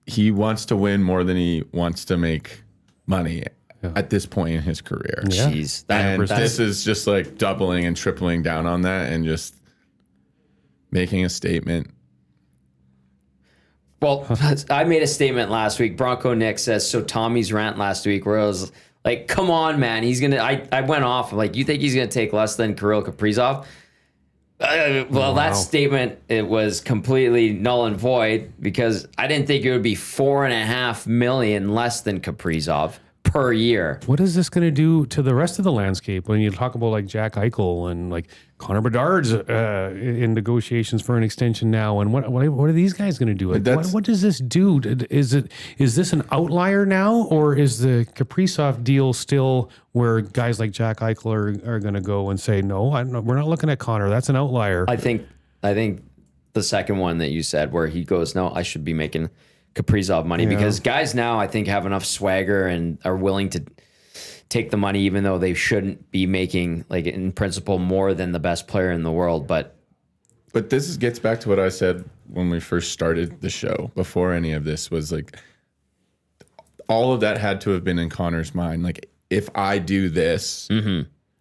He wants to win more than he wants to make money at this point in his career. Yeah. Jeez. And That's this is just like doubling and tripling down on that and just making a statement. Well, I made a statement last week. Bronco Nick says, so Tommy's rant last week where I was like, come on, man. He's going to, I went off. I'm like, you think he's going to take less than Kirill Kaprizov? That statement, it was completely null and void because I didn't think it would be $4.5 million less than Kaprizov per year. What is this going to do to the rest of the landscape when you talk about like Jack Eichel and like Connor Bedard's in negotiations for an extension now? And what are these guys going to do? Like, what does this do? Is this an outlier now, or is the Kaprizov deal still where guys like Jack Eichel are going to go and say no? We're not looking at Connor. That's an outlier. I think the second one that you said where he goes, no, I should be making Kaprizov money because guys now I think have enough swagger and are willing to take the money even though they shouldn't be making like in principle more than the best player in the world. But this gets back to what I said when we first started the show before any of this was like all of that had to have been in Connor's mind. Like if I do this,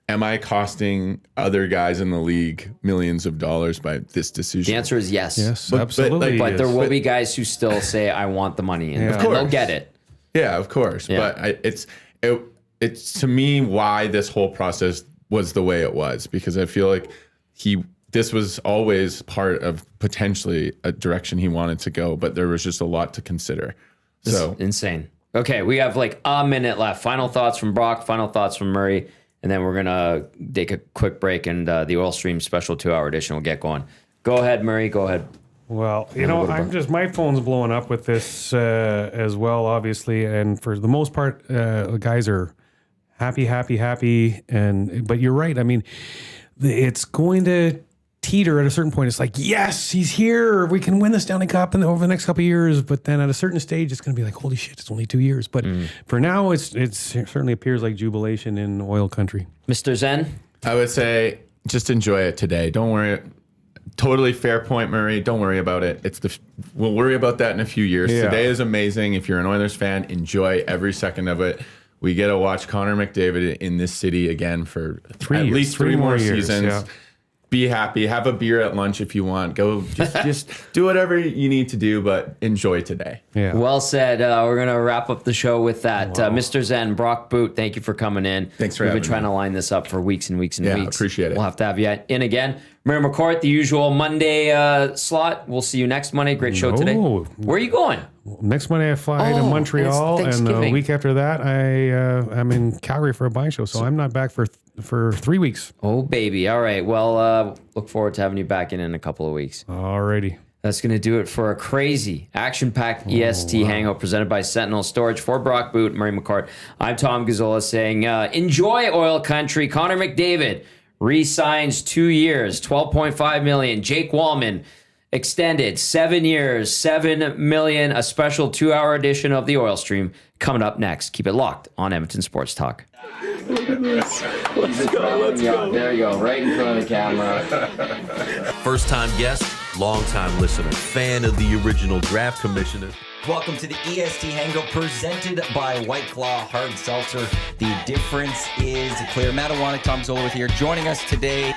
am I costing other guys in the league millions of dollars by this decision? the answer is yes. Yes, But- absolutely. But there will But- be guys who still say, I want the money. And, Yeah. and they'll get it. Yeah, of course. Yeah. But it's to me why this whole process was the way it was because I feel like he this was always part of potentially a direction he wanted to go, but there was just a lot to consider. So insane. Okay, we have like a minute left. Final thoughts from Brock, final thoughts from Murray, and then we're going to take a quick break, and the Oil Stream special 2-hour edition will get going. Go ahead, Murray. Go ahead. Well, my phone's blowing up with this as well, obviously. And for the most part, the guys are happy. But you're right. I mean, it's going to teeter at a certain point. It's like, yes, he's here. We can win the Stanley Cup over the next couple of years. But then at a certain stage, it's going to be like, holy shit, it's only 2 years. But for now, it certainly appears like jubilation in oil country. Mr. Zen? I would say just enjoy it today. Don't worry. Totally fair point, Murray. Don't worry about it. We'll worry about that in a few years. Yeah. Today is amazing. If you're an Oilers fan, enjoy every second of it. We get to watch Connor McDavid in this city again for at least three more years, seasons. yeah. Be happy. Have a beer at lunch if you want. Go just do whatever you need to do, but enjoy today. Yeah. Well said. We're going to wrap up the show with that. Mr. Zen, Brock Boot, thank you for coming in. Thanks for We've having been trying me. to line this up for weeks and weeks and Yeah, weeks. appreciate it. We'll have to have you in again. Mary McCourt, the usual Monday slot. We'll see you next Monday. Great show today. No. Where are you going? Next Monday I fly to Montreal, it's and the Thanksgiving. week after that I'm in Calgary for a buying show. So I'm not back for 3 weeks. Oh, baby. All right. Well, look forward to having you back in a couple of weeks. Alrighty. That's going to do it for a crazy, action-packed EST Hangout presented by Sentinel Storage. For Brock Boot, Murray McCourt, I'm Tom Gazzola saying, enjoy oil country. Connor McDavid re-signs 2 years, $12.5 million. Jake Wallman extended 7 years, $7 million. A special 2-hour edition of the Oil Stream coming up next. Keep it locked on Edmonton Sports Talk. Let's go. There you go, right in front of the camera. First-time guest, long-time listener, fan of the original draft commissioner. Welcome to the EST Hangout presented by White Claw Hard Seltzer. The difference is clear. Matt Iwanek, Tom Gazzola with here. Joining us today,